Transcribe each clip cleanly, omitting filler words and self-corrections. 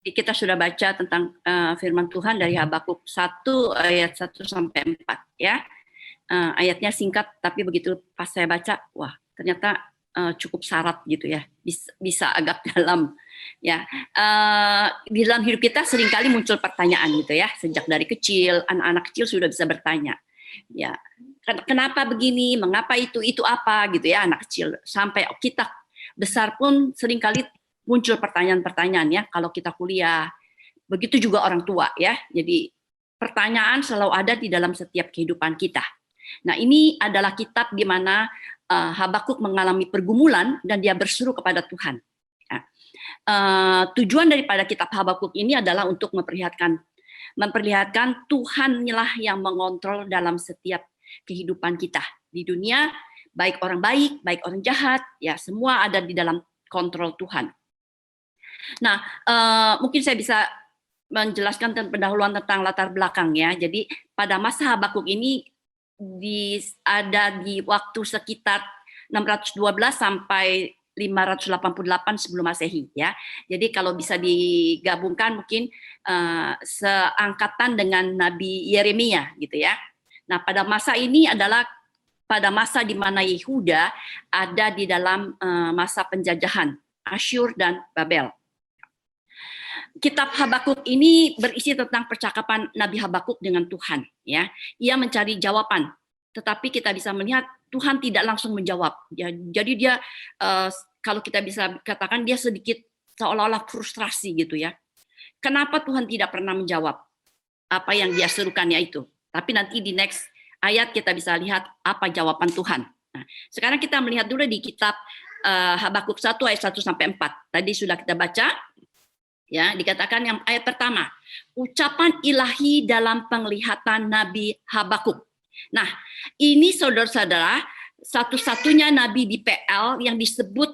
Kita sudah baca tentang firman Tuhan dari Habakuk 1 ayat 1 sampai 4 ya. Ayatnya singkat tapi begitu pas saya baca, wah ternyata cukup syarat gitu ya, bisa agak dalam ya. Di dalam hidup kita seringkali muncul pertanyaan gitu ya, sejak dari kecil, anak-anak kecil sudah bisa bertanya ya, kenapa begini, mengapa itu apa gitu ya, anak kecil. Sampai kita besar pun seringkali muncul pertanyaan-pertanyaan ya, kalau kita kuliah, begitu juga orang tua ya. Jadi pertanyaan selalu ada di dalam setiap kehidupan kita. Nah, ini adalah kitab di mana Habakuk mengalami pergumulan dan dia berseru kepada Tuhan. Ya. Tujuan daripada kitab Habakuk ini adalah untuk memperlihatkan Tuhanlah yang mengontrol dalam setiap kehidupan kita di dunia, baik orang baik, baik orang jahat, ya semua ada di dalam kontrol Tuhan. Nah, mungkin saya bisa menjelaskan pendahuluan tentang latar belakang ya. Jadi pada masa Habakuk ini ada di waktu sekitar 612 sampai 588 sebelum Masehi ya. Jadi kalau bisa digabungkan mungkin seangkatan dengan Nabi Yeremia gitu ya. Nah, pada masa ini adalah pada masa di mana Yehuda ada di dalam masa penjajahan Asyur dan Babel. Kitab Habakuk ini berisi tentang percakapan Nabi Habakuk dengan Tuhan ya. Ia mencari jawaban, tetapi kita bisa melihat Tuhan tidak langsung menjawab ya. Jadi dia kalau kita bisa katakan dia sedikit seolah-olah frustrasi gitu ya. Kenapa Tuhan tidak pernah menjawab apa yang dia serukannya itu? Tapi nanti di next ayat kita bisa lihat apa jawaban Tuhan. Nah, sekarang kita melihat dulu di kitab Habakuk 1 ayat 1 sampai 4. Tadi sudah kita baca. Ya, dikatakan yang ayat pertama, ucapan ilahi dalam penglihatan Nabi Habakuk. Nah, ini saudara-saudara, satu-satunya nabi di PL yang disebut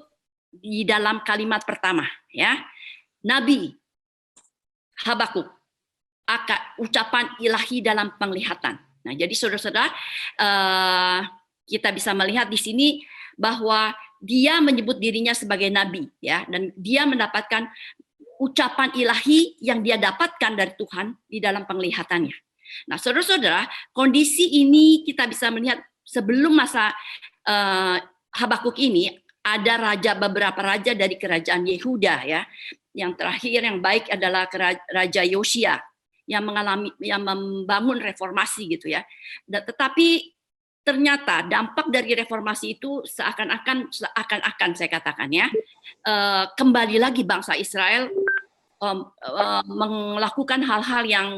di dalam kalimat pertama, ya. Nabi Habakuk, ucapan ilahi dalam penglihatan. Nah, jadi saudara-saudara, kita bisa melihat di sini bahwa dia menyebut dirinya sebagai nabi, ya, dan dia mendapatkan ucapan ilahi yang dia dapatkan dari Tuhan di dalam penglihatannya. Nah, saudara-saudara, kondisi ini kita bisa melihat sebelum masa Habakuk ini ada beberapa raja dari kerajaan Yehuda ya. Yang terakhir yang baik adalah Raja Yosia yang membangun reformasi gitu ya. Tetapi ternyata dampak dari reformasi itu seakan-akan saya katakan ya, kembali lagi bangsa Israel melakukan hal-hal yang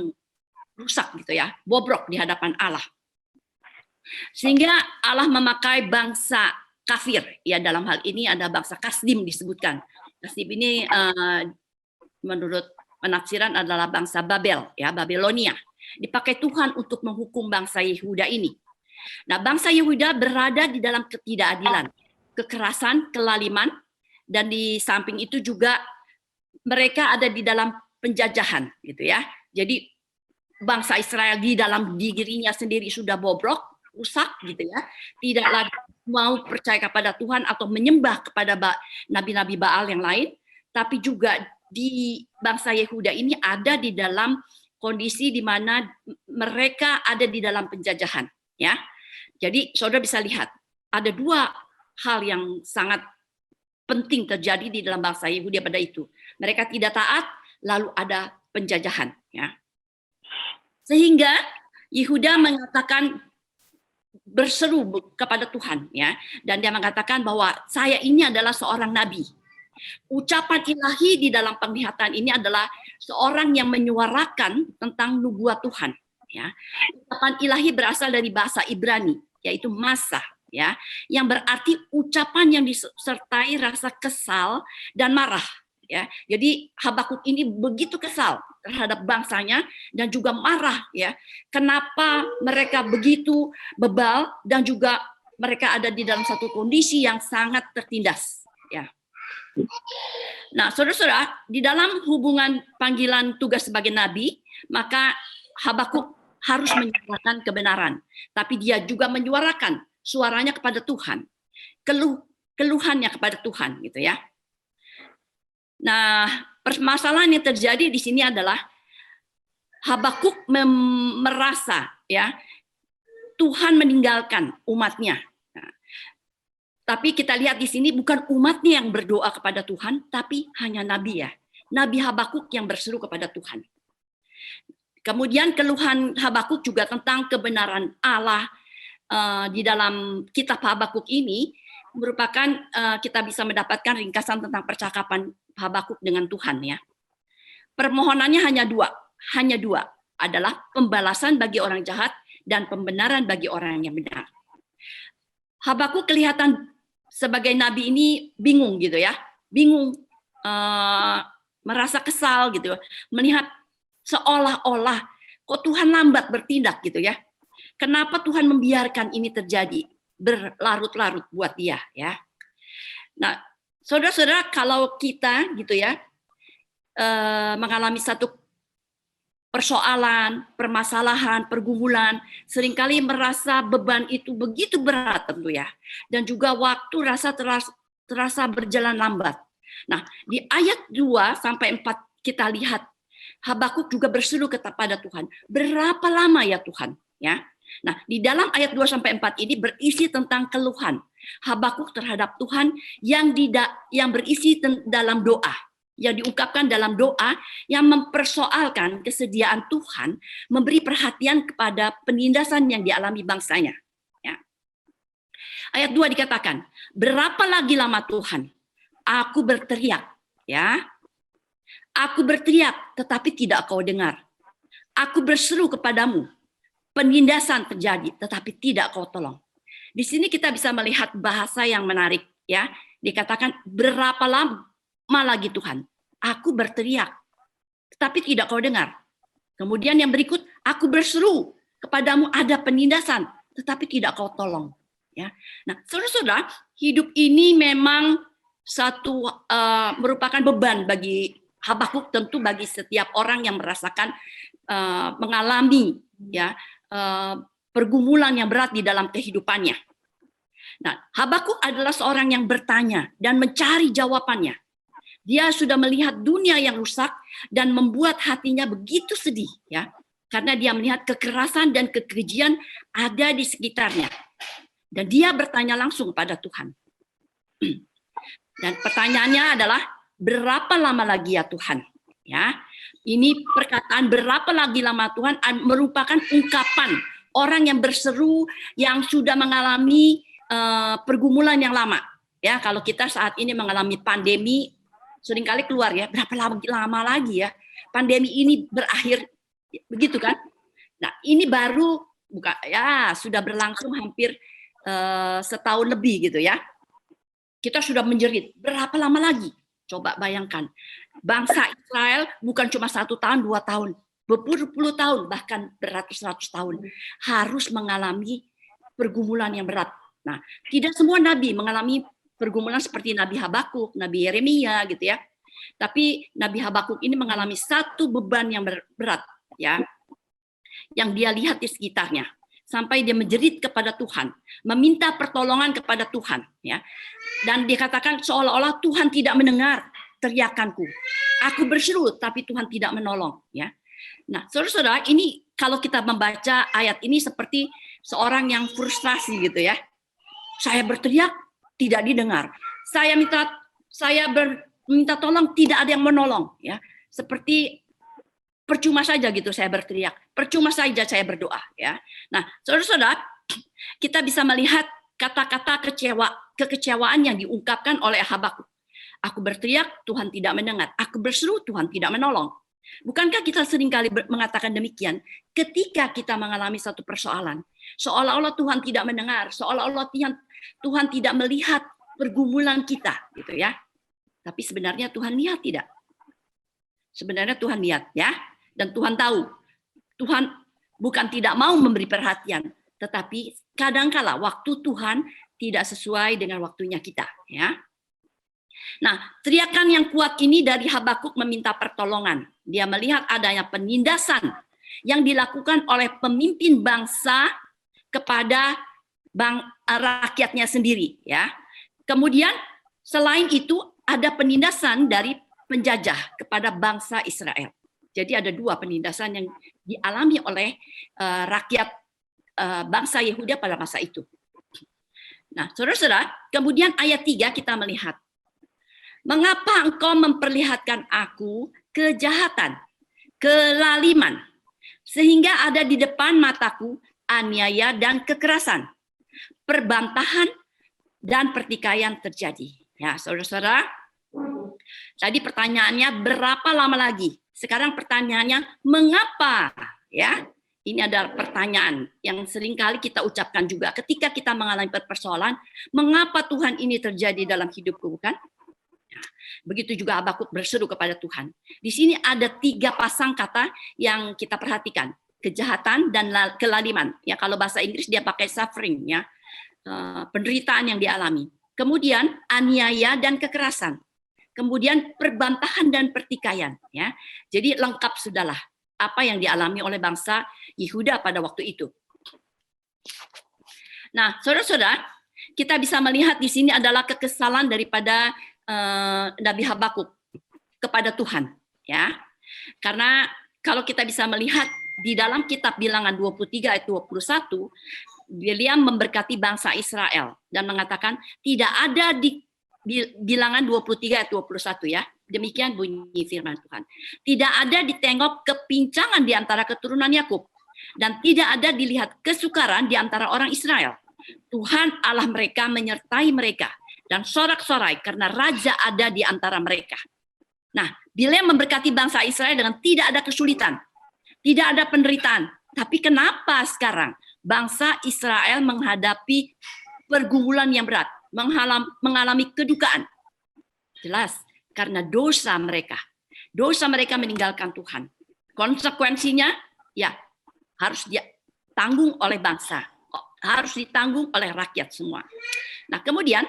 rusak gitu ya, bobrok di hadapan Allah. Sehingga Allah memakai bangsa kafir, ya dalam hal ini ada bangsa Kasdim disebutkan. Kasdim ini menurut penafsiran adalah bangsa Babel, ya Babelonia. Dipakai Tuhan untuk menghukum bangsa Yehuda ini. Nah, bangsa Yehuda berada di dalam ketidakadilan, kekerasan, kelaliman, dan di samping itu juga mereka ada di dalam penjajahan, gitu ya. Jadi bangsa Israel di dalam dirinya sendiri sudah bobrok, rusak, gitu ya. Tidak lagi mau percaya kepada Tuhan atau menyembah kepada nabi-nabi Baal yang lain, tapi juga di bangsa Yehuda ini ada di dalam kondisi di mana mereka ada di dalam penjajahan, ya. Jadi saudara bisa lihat ada dua hal yang sangat penting terjadi di dalam bangsa Yehudi pada itu. Mereka tidak taat, lalu ada penjajahan, ya. Sehingga Yehuda mengatakan berseru kepada Tuhan, ya, dan dia mengatakan bahwa saya ini adalah seorang nabi. Ucapan ilahi di dalam penglihatan ini adalah seorang yang menyuarakan tentang nubuat Tuhan, ya. Ucapan ilahi berasal dari bahasa Ibrani, yaitu masa, ya, yang berarti ucapan yang disertai rasa kesal dan marah, ya. Jadi Habakuk ini begitu kesal terhadap bangsanya dan juga marah, ya. Kenapa mereka begitu bebal dan juga mereka ada di dalam satu kondisi yang sangat tertindas, ya. Nah, saudara-saudara, di dalam hubungan panggilan tugas sebagai nabi, maka Habakuk harus menyuarakan kebenaran, tapi dia juga menyuarakan suaranya kepada Tuhan, keluhannya kepada Tuhan, gitu ya. Nah, Permasalahan yang terjadi di sini adalah Habakuk merasa ya Tuhan meninggalkan umatnya. Nah, tapi kita lihat di sini bukan umatnya yang berdoa kepada Tuhan, tapi hanya nabi ya. Nabi Habakuk yang berseru kepada Tuhan. Kemudian keluhan Habakuk juga tentang kebenaran Allah di dalam kitab Habakuk ini merupakan kita bisa mendapatkan ringkasan tentang percakapan Habakuk dengan Tuhan ya. Permohonannya hanya dua adalah pembalasan bagi orang jahat dan pembenaran bagi orang yang benar. Habakuk kelihatan sebagai nabi ini bingung gitu ya, merasa kesal gitu, melihat seolah-olah kok Tuhan lambat bertindak gitu ya. Kenapa Tuhan membiarkan ini terjadi berlarut-larut buat dia ya. Nah, saudara-saudara, kalau kita gitu ya mengalami satu persoalan, permasalahan, pergumulan, seringkali merasa beban itu begitu berat tentu ya. Dan juga waktu terasa berjalan lambat. Nah, di ayat 2 sampai 4 kita lihat Habakuk juga berseru kepada Tuhan. Berapa lama ya Tuhan? Ya. Nah, di dalam ayat 2 sampai 4 ini berisi tentang keluhan Habakuk terhadap Tuhan yang berisi dalam doa, yang diungkapkan dalam doa yang mempersoalkan kesediaan Tuhan memberi perhatian kepada penindasan yang dialami bangsanya. Ya. Ayat 2 dikatakan, berapa lagi lama Tuhan? Aku berteriak, ya. Aku berteriak, tetapi tidak kau dengar. Aku berseru kepadamu, penindasan terjadi, tetapi tidak kau tolong. Di sini kita bisa melihat bahasa yang menarik, ya. Dikatakan berapa lama lagi Tuhan? Aku berteriak, tetapi tidak kau dengar. Kemudian yang berikut, aku berseru kepadamu ada penindasan, tetapi tidak kau tolong. Ya. Nah, saudara-saudara, hidup ini memang merupakan beban bagi Habakuk, tentu bagi setiap orang yang merasakan mengalami ya pergumulan yang berat di dalam kehidupannya. Nah, Habakuk adalah seorang yang bertanya dan mencari jawabannya. Dia sudah melihat dunia yang rusak dan membuat hatinya begitu sedih ya, karena dia melihat kekerasan dan kekejian ada di sekitarnya. Dan dia bertanya langsung pada Tuhan. Dan pertanyaannya adalah berapa lama lagi ya Tuhan? Ya. Ini perkataan berapa lagi lama Tuhan merupakan ungkapan orang yang berseru yang sudah mengalami pergumulan yang lama. Ya, kalau kita saat ini mengalami pandemi, seringkali keluar ya, berapa lama lagi ya pandemi ini berakhir, begitu kan? Nah, ini baru sudah berlangsung hampir setahun lebih gitu ya. Kita sudah menjerit, berapa lama lagi? Coba bayangkan, bangsa Israel bukan cuma 1 tahun, 2 tahun, berpuluh-puluh tahun, bahkan beratus-ratus tahun harus mengalami pergumulan yang berat. Nah, tidak semua nabi mengalami pergumulan seperti Nabi Habakuk, Nabi Yeremia gitu ya. Tapi Nabi Habakuk ini mengalami satu beban yang berat ya, yang dia lihat di sekitarnya. Sampai dia menjerit kepada Tuhan, meminta pertolongan kepada Tuhan, ya. Dan dikatakan seolah-olah Tuhan tidak mendengar teriakanku. Aku berseru, tapi Tuhan tidak menolong, ya. Nah, saudara-saudara, ini kalau kita membaca ayat ini seperti seorang yang frustrasi gitu ya. Saya berteriak, tidak didengar. Saya minta tolong, tidak ada yang menolong, ya. Seperti percuma saja gitu saya berteriak, percuma saja saya berdoa ya. Nah, saudara-saudara, kita bisa melihat kata-kata kekecewaan yang diungkapkan oleh Habakuk. Aku berteriak, Tuhan tidak mendengar. Aku berseru, Tuhan tidak menolong. Bukankah kita seringkali mengatakan demikian ketika kita mengalami satu persoalan? Seolah-olah Tuhan tidak mendengar, seolah-olah Tuhan tidak melihat pergumulan kita gitu ya. Tapi sebenarnya Tuhan lihat tidak? Sebenarnya Tuhan lihat ya. Dan Tuhan tahu, Tuhan bukan tidak mau memberi perhatian, tetapi kadangkala waktu Tuhan tidak sesuai dengan waktunya kita. Ya. Nah, teriakan yang kuat ini dari Habakuk meminta pertolongan. Dia melihat adanya penindasan yang dilakukan oleh pemimpin bangsa kepada rakyatnya sendiri. Ya. Kemudian selain itu ada penindasan dari penjajah kepada bangsa Israel. Jadi ada dua penindasan yang dialami oleh rakyat bangsa Yehuda pada masa itu. Nah, saudara-saudara, kemudian ayat 3 kita melihat, mengapa engkau memperlihatkan aku kejahatan, kelaliman, sehingga ada di depan mataku aniaya dan kekerasan, perbantahan dan pertikaian terjadi. Ya, saudara-saudara, tadi pertanyaannya berapa lama lagi? Sekarang pertanyaannya mengapa? Ya, ini adalah pertanyaan yang seringkali kita ucapkan juga ketika kita mengalami persoalan, mengapa Tuhan ini terjadi dalam hidupku, bukan? Begitu juga Habakuk berseru kepada Tuhan. Di sini ada 3 pasang kata yang kita perhatikan, kejahatan dan kelaliman. Ya, kalau bahasa Inggris dia pakai suffering, ya, penderitaan yang dialami. Kemudian aniaya dan kekerasan. Kemudian perbantahan dan pertikaian. Ya, jadi lengkap sudahlah apa yang dialami oleh bangsa Yehuda pada waktu itu. Nah, saudara-saudara, kita bisa melihat di sini adalah kekesalan daripada Nabi Habakuk kepada Tuhan, ya. Karena kalau kita bisa melihat di dalam kitab Bilangan 23 ayat 21, dia memberkati bangsa Israel dan mengatakan tidak ada di Bilangan 23 ayat 21, ya. Demikian bunyi firman Tuhan. Tidak ada ditengok kepincangan di antara keturunan Yakub dan tidak ada dilihat kesukaran di antara orang Israel. Tuhan Allah mereka menyertai mereka dan sorak-sorai karena raja ada di antara mereka. Nah, Bileam memberkati bangsa Israel dengan tidak ada kesulitan, tidak ada penderitaan. Tapi kenapa sekarang bangsa Israel menghadapi pergumulan yang berat, mengalami kedukaan? Jelas, karena dosa mereka. Dosa mereka meninggalkan Tuhan. Konsekuensinya, ya, harus ditanggung oleh bangsa. Harus ditanggung oleh rakyat semua. Nah, kemudian,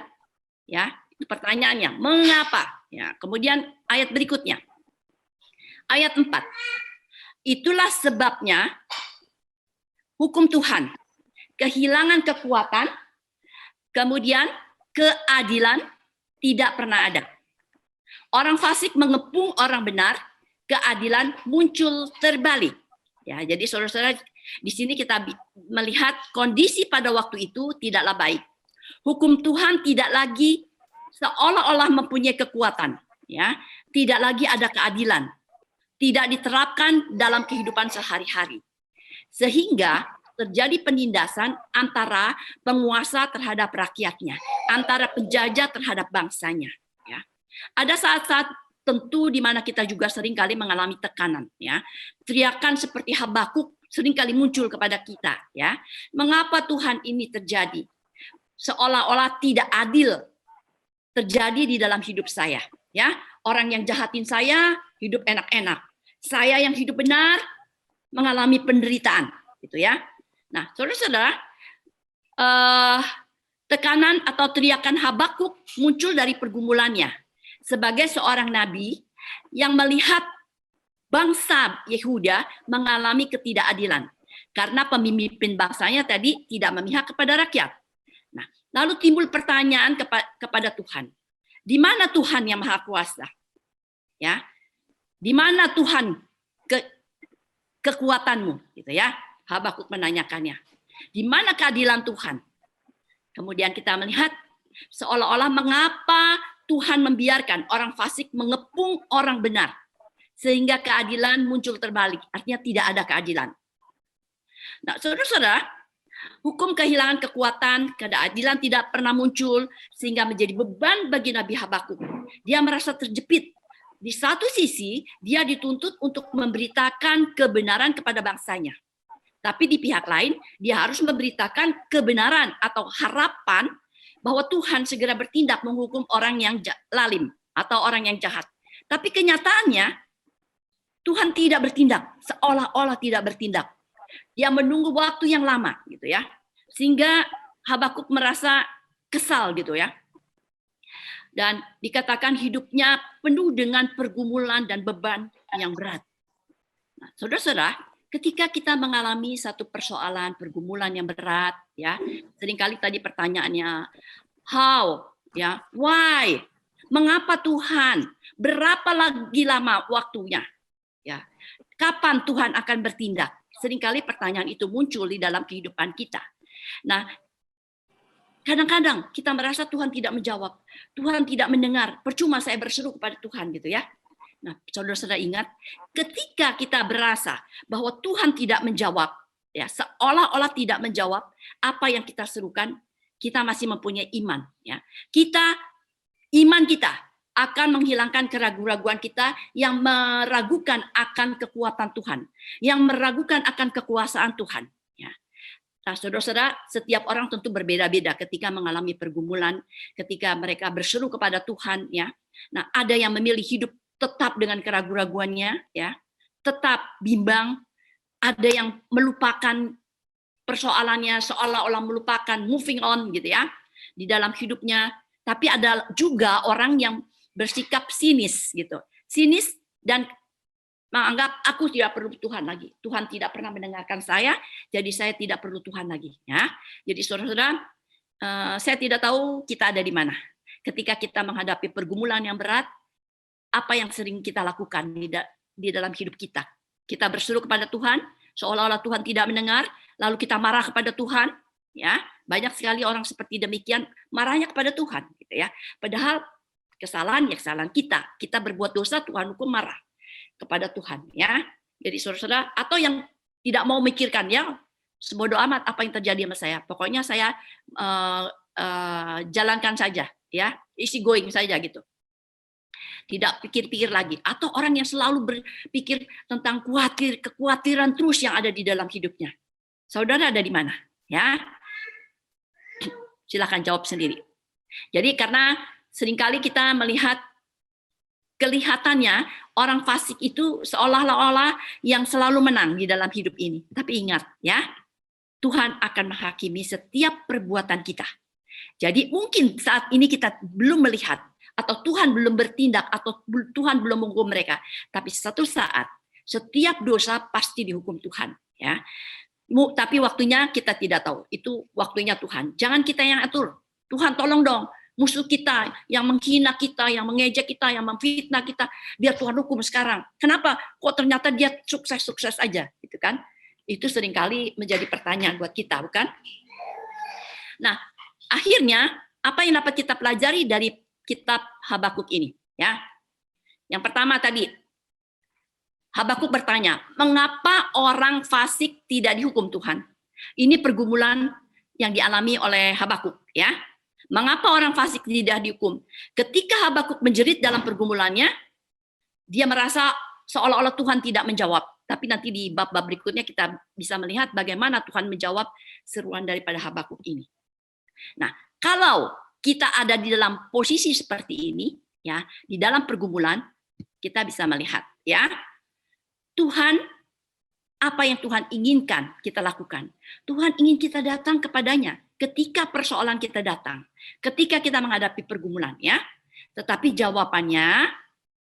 ya, pertanyaannya, mengapa? Ya, kemudian ayat berikutnya. Ayat 4. Itulah sebabnya hukum Tuhan, kehilangan kekuatan, kemudian keadilan tidak pernah ada. Orang fasik mengepung orang benar, keadilan muncul terbalik. Ya, jadi saudara-saudara, di sini kita melihat kondisi pada waktu itu tidaklah baik. Hukum Tuhan tidak lagi seolah-olah mempunyai kekuatan, ya. Tidak lagi ada keadilan. Tidak diterapkan dalam kehidupan sehari-hari. Sehingga terjadi penindasan antara penguasa terhadap rakyatnya, antara penjajah terhadap bangsanya. Ya. Ada saat-saat tentu di mana kita juga seringkali mengalami tekanan. Ya. Teriakan seperti Habakuk seringkali muncul kepada kita. Ya. Mengapa Tuhan ini terjadi? Seolah-olah tidak adil terjadi di dalam hidup saya. Ya. Orang yang jahatin saya hidup enak-enak. Saya yang hidup benar mengalami penderitaan. Gitu ya. Nah, saudara-saudara, tekanan atau teriakan Habakuk muncul dari pergumulannya sebagai seorang nabi yang melihat bangsa Yehuda mengalami ketidakadilan karena pemimpin bangsanya tadi tidak memihak kepada rakyat. Nah, lalu timbul pertanyaan kepada Tuhan, di mana Tuhan yang Maha Kuasa? Ya, di mana Tuhan kekuatanmu? Gitu ya. Habakuk menanyakannya. Di mana keadilan Tuhan? Kemudian kita melihat seolah-olah mengapa Tuhan membiarkan orang fasik mengepung orang benar sehingga keadilan muncul terbalik. Artinya tidak ada keadilan. Nah, saudara-saudara, hukum kehilangan kekuatan, keadilan tidak pernah muncul sehingga menjadi beban bagi Nabi Habakuk. Dia merasa terjepit. Di satu sisi, dia dituntut untuk memberitakan kebenaran kepada bangsanya. Tapi di pihak lain, dia harus memberitakan kebenaran atau harapan bahwa Tuhan segera bertindak menghukum orang yang lalim atau orang yang jahat. Tapi kenyataannya, Tuhan tidak bertindak, seolah-olah tidak bertindak. Dia menunggu waktu yang lama, gitu ya, sehingga Habakuk merasa kesal, gitu ya. Dan dikatakan hidupnya penuh dengan pergumulan dan beban yang berat. Nah, saudara-saudara, ketika kita mengalami satu persoalan, pergumulan yang berat, ya, seringkali tadi pertanyaannya, how, ya, why, Mengapa Tuhan? Berapa lagi lama waktunya? Ya. Kapan Tuhan akan bertindak? Seringkali pertanyaan itu muncul di dalam kehidupan kita. Nah, kadang-kadang kita merasa Tuhan tidak menjawab, Tuhan tidak mendengar, percuma saya berseru kepada Tuhan gitu ya. Nah, saudara-saudara ingat, ketika kita berasa bahwa Tuhan tidak menjawab, ya seolah-olah tidak menjawab apa yang kita serukan, kita masih mempunyai iman. Ya, iman kita akan menghilangkan keraguan-raguan kita yang meragukan akan kekuatan Tuhan, yang meragukan akan kekuasaan Tuhan. Ya. Nah, saudara-saudara, setiap orang tentu berbeda-beda ketika mengalami pergumulan, ketika mereka berseru kepada Tuhan. Ya. Nah, ada yang memilih hidup tetap dengan keraguan-raguannya, ya, tetap bimbang. Ada yang melupakan persoalannya, seolah-olah melupakan, moving on gitu ya di dalam hidupnya. Tapi ada juga orang yang bersikap sinis gitu, sinis dan menganggap aku tidak perlu Tuhan lagi. Tuhan tidak pernah mendengarkan saya, jadi saya tidak perlu Tuhan lagi. Ya, jadi saudara-saudara, saya tidak tahu kita ada di mana. Ketika kita menghadapi pergumulan yang berat, apa yang sering kita lakukan di dalam hidup kita? Kita berseru kepada Tuhan, seolah-olah Tuhan tidak mendengar, lalu kita marah kepada Tuhan. Ya, banyak sekali orang seperti demikian marahnya kepada Tuhan, gitu ya. Padahal kesalahan kita berbuat dosa, Tuhan hukum, marah kepada Tuhan, ya. Jadi saudara-saudara, atau yang tidak mau mikirkan, ya sebodoh amat apa yang terjadi sama saya, pokoknya saya jalankan saja, ya, easy going saja gitu, tidak pikir-pikir lagi. Atau orang yang selalu berpikir tentang kekhawatiran terus yang ada di dalam hidupnya. Saudara ada di mana? Ya, silakan jawab sendiri. Jadi karena seringkali kita melihat kelihatannya orang fasik itu seolah-olah yang selalu menang di dalam hidup ini. Tapi ingat ya, Tuhan akan menghakimi setiap perbuatan kita. Jadi mungkin saat ini kita belum melihat, atau Tuhan belum bertindak, atau Tuhan belum menghukum mereka. Tapi satu saat, setiap dosa pasti dihukum Tuhan. Ya. Tapi waktunya kita tidak tahu. Itu waktunya Tuhan. Jangan kita yang atur. Tuhan tolong dong. Musuh kita yang menghina kita, yang mengejek kita, yang memfitnah kita, biar Tuhan hukum sekarang. Kenapa? Kok ternyata dia sukses-sukses aja, gitu kan? Itu seringkali menjadi pertanyaan buat kita, bukan? Nah, akhirnya apa yang dapat kita pelajari dari kitab Habakuk ini? Ya, yang pertama tadi, Habakuk bertanya, mengapa orang fasik tidak dihukum Tuhan? Ini pergumulan yang dialami oleh Habakuk, ya. Mengapa orang fasik tidak dihukum? Ketika Habakuk menjerit dalam pergumulannya, dia merasa seolah-olah Tuhan tidak menjawab. Tapi nanti di bab-bab berikutnya kita bisa melihat bagaimana Tuhan menjawab seruan daripada Habakuk ini. Nah, kalau kita ada di dalam posisi seperti ini, ya, di dalam pergumulan, kita bisa melihat, ya, Tuhan, apa yang Tuhan inginkan kita lakukan. Tuhan ingin kita datang kepadanya ketika persoalan kita datang, ketika kita menghadapi pergumulan, ya. Tetapi jawabannya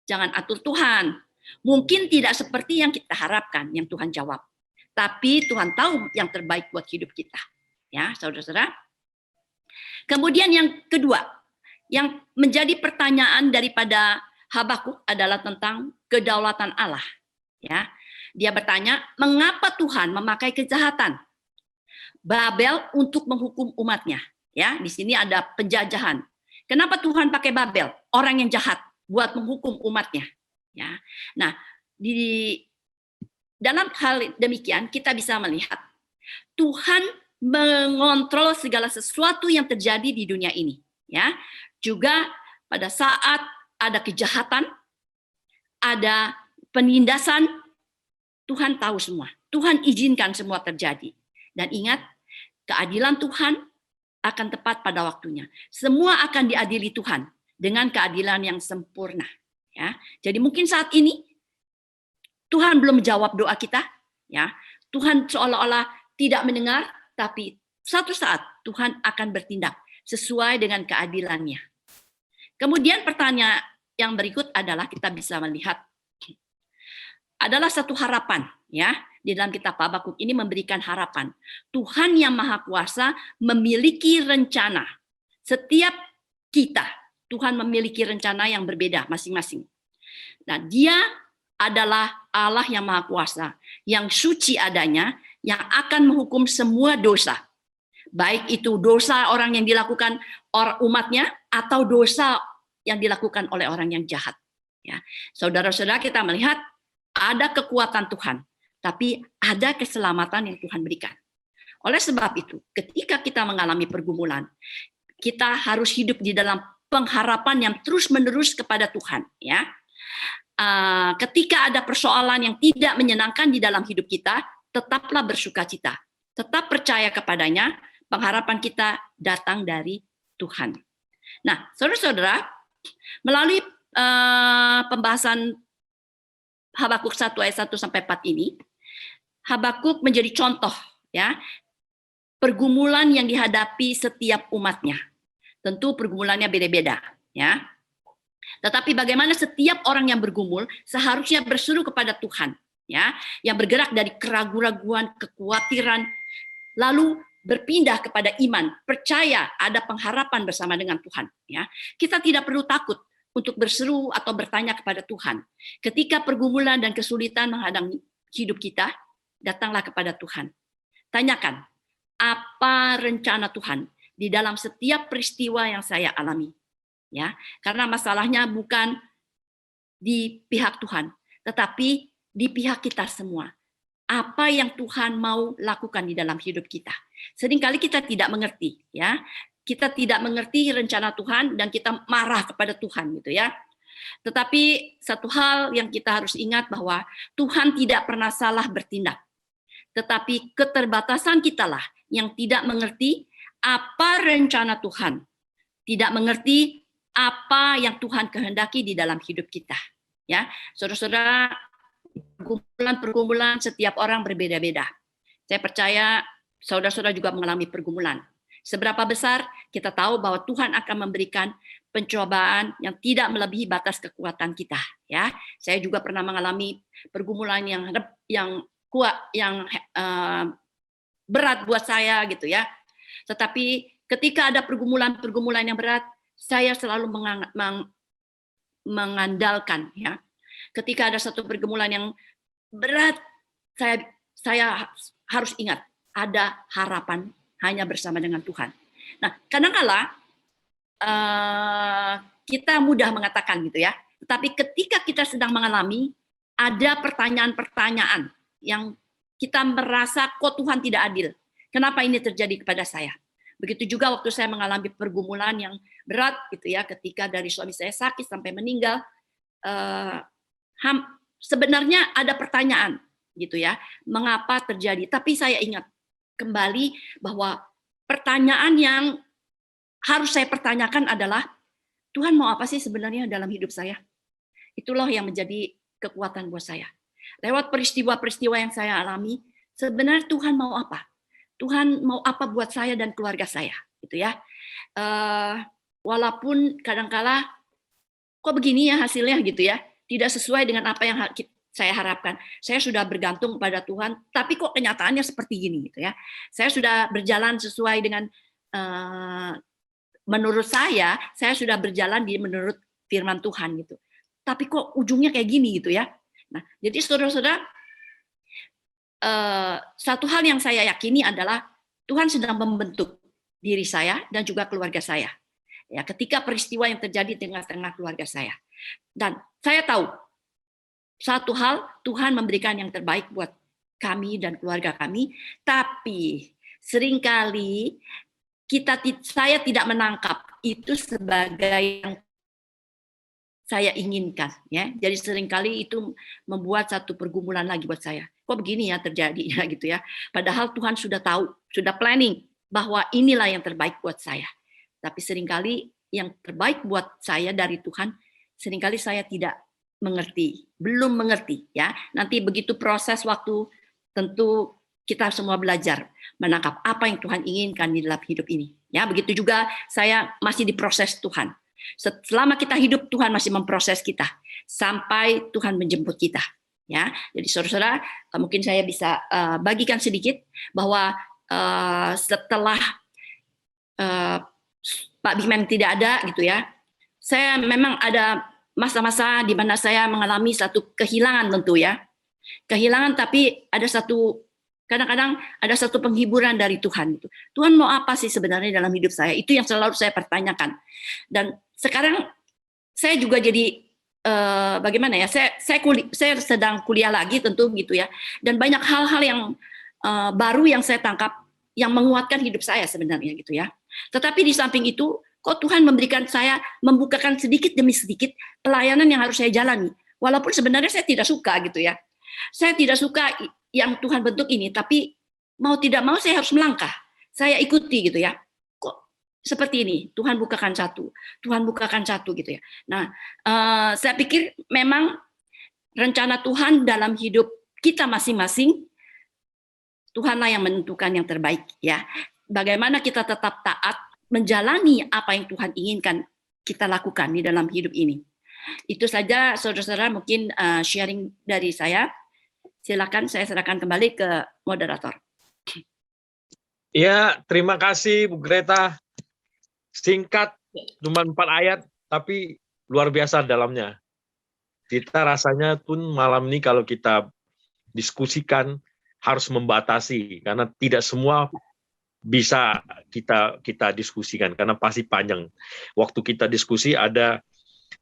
jangan atur Tuhan. Mungkin tidak seperti yang kita harapkan, yang Tuhan jawab. Tapi Tuhan tahu yang terbaik buat hidup kita, ya, saudara-saudara. Kemudian yang kedua, yang menjadi pertanyaan daripada Habakuk adalah tentang kedaulatan Allah. Ya, dia bertanya, mengapa Tuhan memakai kejahatan Babel untuk menghukum umatnya? Ya, di sini ada penjajahan. Kenapa Tuhan pakai Babel, orang yang jahat, buat menghukum umatnya? Ya, nah di dalam hal demikian kita bisa melihat Tuhan mengontrol segala sesuatu yang terjadi di dunia ini. Ya, juga pada saat ada kejahatan, ada penindasan, Tuhan tahu semua. Tuhan izinkan semua terjadi. Dan ingat, keadilan Tuhan akan tepat pada waktunya. Semua akan diadili Tuhan dengan keadilan yang sempurna. Ya, jadi mungkin saat ini Tuhan belum menjawab doa kita. Ya, Tuhan seolah-olah tidak mendengar, tapi suatu saat Tuhan akan bertindak sesuai dengan keadilannya. Kemudian pertanyaan yang berikut adalah kita bisa melihat adalah satu harapan, ya. Di dalam kitab Habakuk ini memberikan harapan. Tuhan yang Maha Kuasa memiliki rencana. Setiap kita, Tuhan memiliki rencana yang berbeda masing-masing. Nah, Dia adalah Allah yang Maha Kuasa, yang suci adanya, yang akan menghukum semua dosa. Baik itu dosa orang yang dilakukan umatnya atau dosa yang dilakukan oleh orang yang jahat. Ya, saudara-saudara, kita melihat ada kekuatan Tuhan, tapi ada keselamatan yang Tuhan berikan. Oleh sebab itu, ketika kita mengalami pergumulan, kita harus hidup di dalam pengharapan yang terus-menerus kepada Tuhan. Ya, ketika ada persoalan yang tidak menyenangkan di dalam hidup kita, tetaplah bersukacita, tetap percaya kepadanya. Pengharapan kita datang dari Tuhan. Nah, saudara-saudara, melalui pembahasan Habakuk 1 ayat 1 sampai 4 ini, Habakuk menjadi contoh ya pergumulan yang dihadapi setiap umatnya. Tentu pergumulannya beda-beda ya. Tetapi bagaimana setiap orang yang bergumul seharusnya berseru kepada Tuhan ya, yang bergerak dari keraguan-raguan, kekhawatiran, lalu berpindah kepada iman, percaya ada pengharapan bersama dengan Tuhan. Ya, kita tidak perlu takut untuk berseru atau bertanya kepada Tuhan. Ketika pergumulan dan kesulitan menghadang hidup kita, datanglah kepada Tuhan. Tanyakan, apa rencana Tuhan di dalam setiap peristiwa yang saya alami? Ya, karena masalahnya bukan di pihak Tuhan, tetapi di pihak kita semua. Apa yang Tuhan mau lakukan di dalam hidup kita? Seringkali kita tidak mengerti, ya. Kita tidak mengerti rencana Tuhan dan kita marah kepada Tuhan, gitu ya. Tetapi satu hal yang kita harus ingat bahwa Tuhan tidak pernah salah bertindak. Tetapi keterbatasan kitalah yang tidak mengerti apa rencana Tuhan, tidak mengerti apa yang Tuhan kehendaki di dalam hidup kita. Ya, saudara-saudara, pergumulan setiap orang berbeda-beda. Saya percaya saudara-saudara juga mengalami pergumulan. Seberapa besar kita tahu bahwa Tuhan akan memberikan pencobaan yang tidak melebihi batas kekuatan kita. Ya, saya juga pernah mengalami pergumulan yang kuat, yang berat buat saya gitu ya. Tetapi ketika ada pergumulan yang berat, saya selalu mengandalkan ya. Ketika ada satu pergumulan yang berat, saya harus ingat ada harapan hanya bersama dengan Tuhan. Nah, kadang-kala kita mudah mengatakan gitu ya, tetapi ketika kita sedang mengalami ada pertanyaan-pertanyaan yang kita merasa kok Tuhan tidak adil. Kenapa ini terjadi kepada saya? Begitu juga waktu saya mengalami pergumulan yang berat gitu ya, ketika dari suami saya sakit sampai meninggal. Sebenarnya ada pertanyaan gitu ya, mengapa terjadi? Tapi saya ingat kembali bahwa pertanyaan yang harus saya pertanyakan adalah, Tuhan mau apa sih sebenarnya dalam hidup saya? Itulah yang menjadi kekuatan buat saya. Lewat peristiwa-peristiwa yang saya alami, sebenarnya Tuhan mau apa? Tuhan mau apa buat saya dan keluarga saya, gitu ya. Walaupun kadangkala kok begini ya hasilnya gitu ya, tidak sesuai dengan apa yang saya harapkan. Saya sudah bergantung pada Tuhan, tapi kok kenyataannya seperti gini gitu ya. Saya sudah berjalan sesuai dengan menurut saya sudah berjalan menurut firman Tuhan gitu. Tapi kok ujungnya kayak gini gitu ya. Nah, jadi saudara-saudara, satu hal yang saya yakini adalah Tuhan sedang membentuk diri saya dan juga keluarga saya. Ya, ketika peristiwa yang terjadi di tengah-tengah keluarga saya. Dan saya tahu satu hal, Tuhan memberikan yang terbaik buat kami dan keluarga kami, tapi seringkali saya tidak menangkap itu sebagai yang saya inginkan, ya. Jadi seringkali itu membuat satu pergumulan lagi buat saya. Kok begini ya terjadinya gitu ya. Padahal Tuhan sudah tahu, sudah planning bahwa inilah yang terbaik buat saya. Tapi seringkali yang terbaik buat saya dari Tuhan, seringkali saya tidak mengerti, belum mengerti ya. Nanti begitu proses waktu, tentu kita semua belajar menangkap apa yang Tuhan inginkan di dalam hidup ini. Ya, begitu juga saya masih diproses Tuhan. Selama kita hidup, Tuhan masih memproses kita sampai Tuhan menjemput kita. Ya, jadi saudara-saudara, mungkin saya bisa bagikan sedikit bahwa setelah Pak Bigman tidak ada gitu ya, saya memang ada masa-masa di mana saya mengalami satu kehilangan tentu ya. Kehilangan, tapi ada satu, kadang-kadang ada satu penghiburan dari Tuhan. Tuhan mau apa sih sebenarnya dalam hidup saya? Itu yang selalu saya pertanyakan. Dan sekarang saya juga jadi bagaimana ya? Saya sedang kuliah lagi tentu gitu ya. Dan banyak hal-hal yang baru yang saya tangkap yang menguatkan hidup saya sebenarnya gitu ya. Tetapi di samping itu, kok Tuhan memberikan saya, membukakan sedikit demi sedikit pelayanan yang harus saya jalani. Walaupun sebenarnya saya tidak suka gitu ya. Saya tidak suka yang Tuhan bentuk ini, tapi mau tidak mau saya harus melangkah. Saya ikuti gitu ya. Kok seperti ini? Tuhan bukakan satu gitu ya. Nah, saya pikir memang rencana Tuhan dalam hidup kita masing-masing, Tuhanlah yang menentukan yang terbaik ya. Bagaimana kita tetap taat menjalani apa yang Tuhan inginkan kita lakukan di dalam hidup ini. Itu saja saudara-saudara, mungkin sharing dari saya. Silakan saya serahkan kembali ke moderator. Ya, terima kasih Bu Greta. Singkat, cuma 4 ayat, tapi luar biasa dalamnya. Kita rasanya pun malam ini kalau kita diskusikan harus membatasi, karena tidak semua bisa kita diskusikan, karena pasti panjang. Waktu kita diskusi ada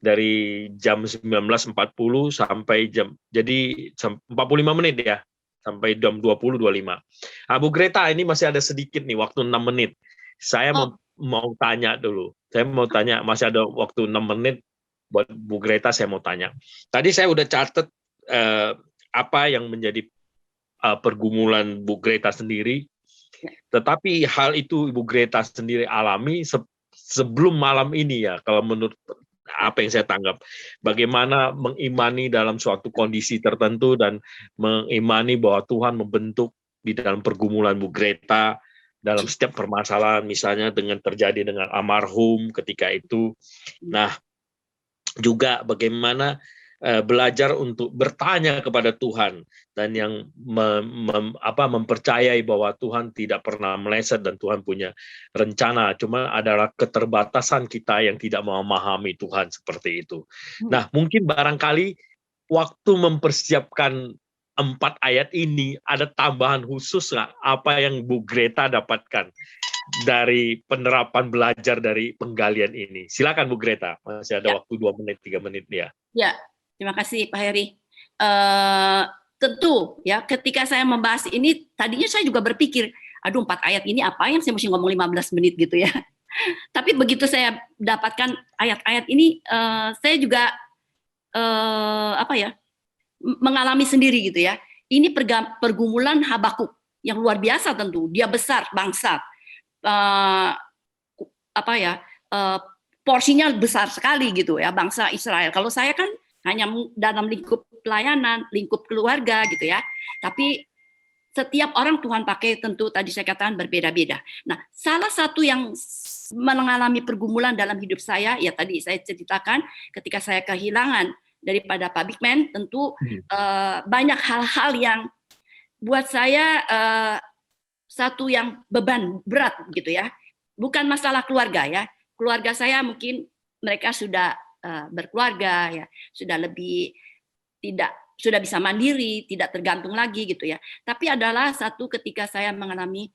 dari jam 19.40 sampai jadi 45 menit ya, sampai jam 20.25. Bu Greta, ini masih ada sedikit nih, waktu 6 menit. Saya mau tanya dulu. Saya mau tanya, masih ada waktu 6 menit buat Bu Greta, saya mau tanya. Tadi saya udah catat apa yang menjadi pergumulan Bu Greta sendiri, tetapi hal itu Ibu Greta sendiri alami sebelum malam ini ya, kalau menurut apa yang saya tanggap, bagaimana mengimani dalam suatu kondisi tertentu dan mengimani bahwa Tuhan membentuk di dalam pergumulan Bu Greta dalam setiap permasalahan, misalnya terjadi dengan almarhum ketika itu. Nah, juga bagaimana belajar untuk bertanya kepada Tuhan dan yang mempercayai bahwa Tuhan tidak pernah meleset dan Tuhan punya rencana, cuma adalah keterbatasan kita yang tidak memahami Tuhan seperti itu. Nah, mungkin barangkali waktu mempersiapkan 4 ayat ini ada tambahan khusus nggak apa yang Bu Greta dapatkan dari penerapan belajar dari penggalian ini? Silakan Bu Greta, masih ada waktu 2 menit 3 menit ya. Ya. Terima kasih Pak Heri. Tentu ya, ketika saya membahas ini, tadinya saya juga berpikir, aduh 4 ayat ini apa yang saya mesti ngomong 15 menit gitu ya. Tapi begitu saya dapatkan ayat-ayat ini, saya juga mengalami sendiri gitu ya. Ini pergumulan Habakuk yang luar biasa tentu. Dia besar bangsa, porsinya besar sekali gitu ya, bangsa Israel. Kalau saya kan hanya dalam lingkup pelayanan, lingkup keluarga gitu ya. Tapi setiap orang Tuhan pakai tentu tadi saya katakan berbeda-beda. Nah, salah satu yang mengalami pergumulan dalam hidup saya, ya tadi saya ceritakan ketika saya kehilangan daripada Pak Bigman, tentu banyak hal-hal yang buat saya satu yang beban berat gitu ya. Bukan masalah keluarga ya. Keluarga saya mungkin mereka sudah berkeluarga ya, sudah bisa mandiri, tidak tergantung lagi gitu ya. Tapi adalah satu ketika saya mengalami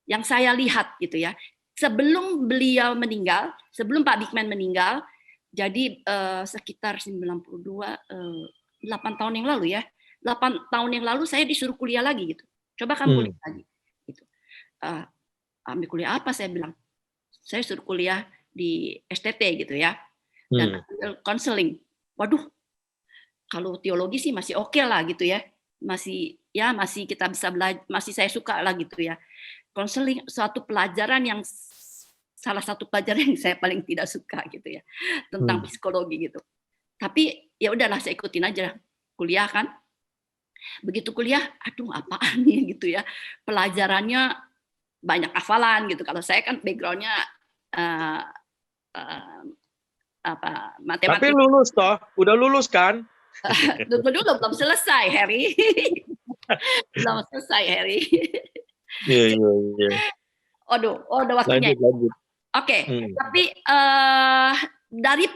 yang saya lihat gitu ya, sebelum beliau meninggal, sebelum Pak Bigman meninggal, jadi sekitar 92 8 tahun yang lalu ya, 8 tahun yang lalu saya disuruh kuliah lagi gitu. Coba kamu kuliah lagi gitu. Ambil kuliah apa, saya bilang. Saya suruh kuliah di STT gitu ya, dan konseling. Waduh, kalau teologi sih masih oke lah gitu ya, masih kita bisa belajar, masih saya suka lah gitu ya. Konseling suatu pelajaran yang salah satu pelajaran yang saya paling tidak suka gitu ya, tentang psikologi gitu. Tapi ya udahlah, saya ikutin aja kuliah kan. Begitu kuliah, aduh apaan nih gitu ya, pelajarannya banyak hafalan gitu. Kalau saya kan backgroundnya matematika. Tapi lulus toh, udah lulus kan? belum selesai, Harry. Belum selesai, Harry. Iya. Udah waktunya. Lanjut. Oke, Hmm. tapi dari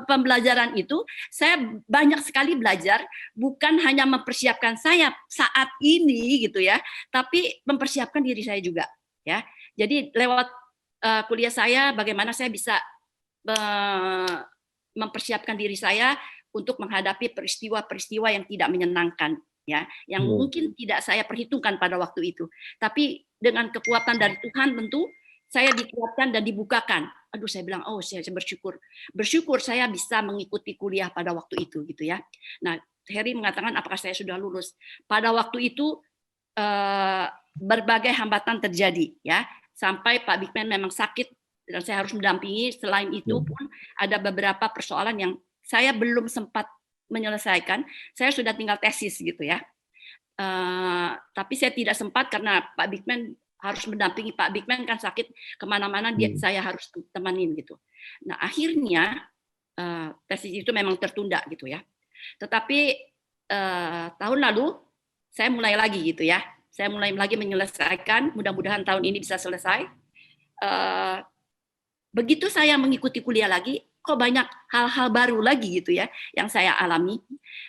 pembelajaran itu saya banyak sekali belajar, bukan hanya mempersiapkan saya saat ini gitu ya, tapi mempersiapkan diri saya juga ya. Jadi lewat kuliah saya, bagaimana saya bisa mempersiapkan diri saya untuk menghadapi peristiwa-peristiwa yang tidak menyenangkan ya, yang mungkin tidak saya perhitungkan pada waktu itu. Tapi dengan kekuatan dari Tuhan tentu saya dikuatkan dan dibukakan. Aduh, saya bilang, oh saya bersyukur. Bersyukur saya bisa mengikuti kuliah pada waktu itu gitu ya. Nah, Heri mengatakan apakah saya sudah lulus. Pada waktu itu berbagai hambatan terjadi ya. Sampai Pak Bigman memang sakit dan saya harus mendampingi. Selain itu pun ada beberapa persoalan yang saya belum sempat menyelesaikan. Saya sudah tinggal tesis gitu ya. Tapi saya tidak sempat karena Pak Bigman harus mendampingi. Pak Bigman kan sakit kemana-mana, saya harus temanin gitu. Nah akhirnya tesis itu memang tertunda gitu ya. Tetapi tahun lalu saya mulai lagi gitu ya. Saya mulai lagi menyelesaikan. Mudah-mudahan tahun ini bisa selesai. Begitu saya mengikuti kuliah lagi, kok banyak hal-hal baru lagi gitu ya yang saya alami,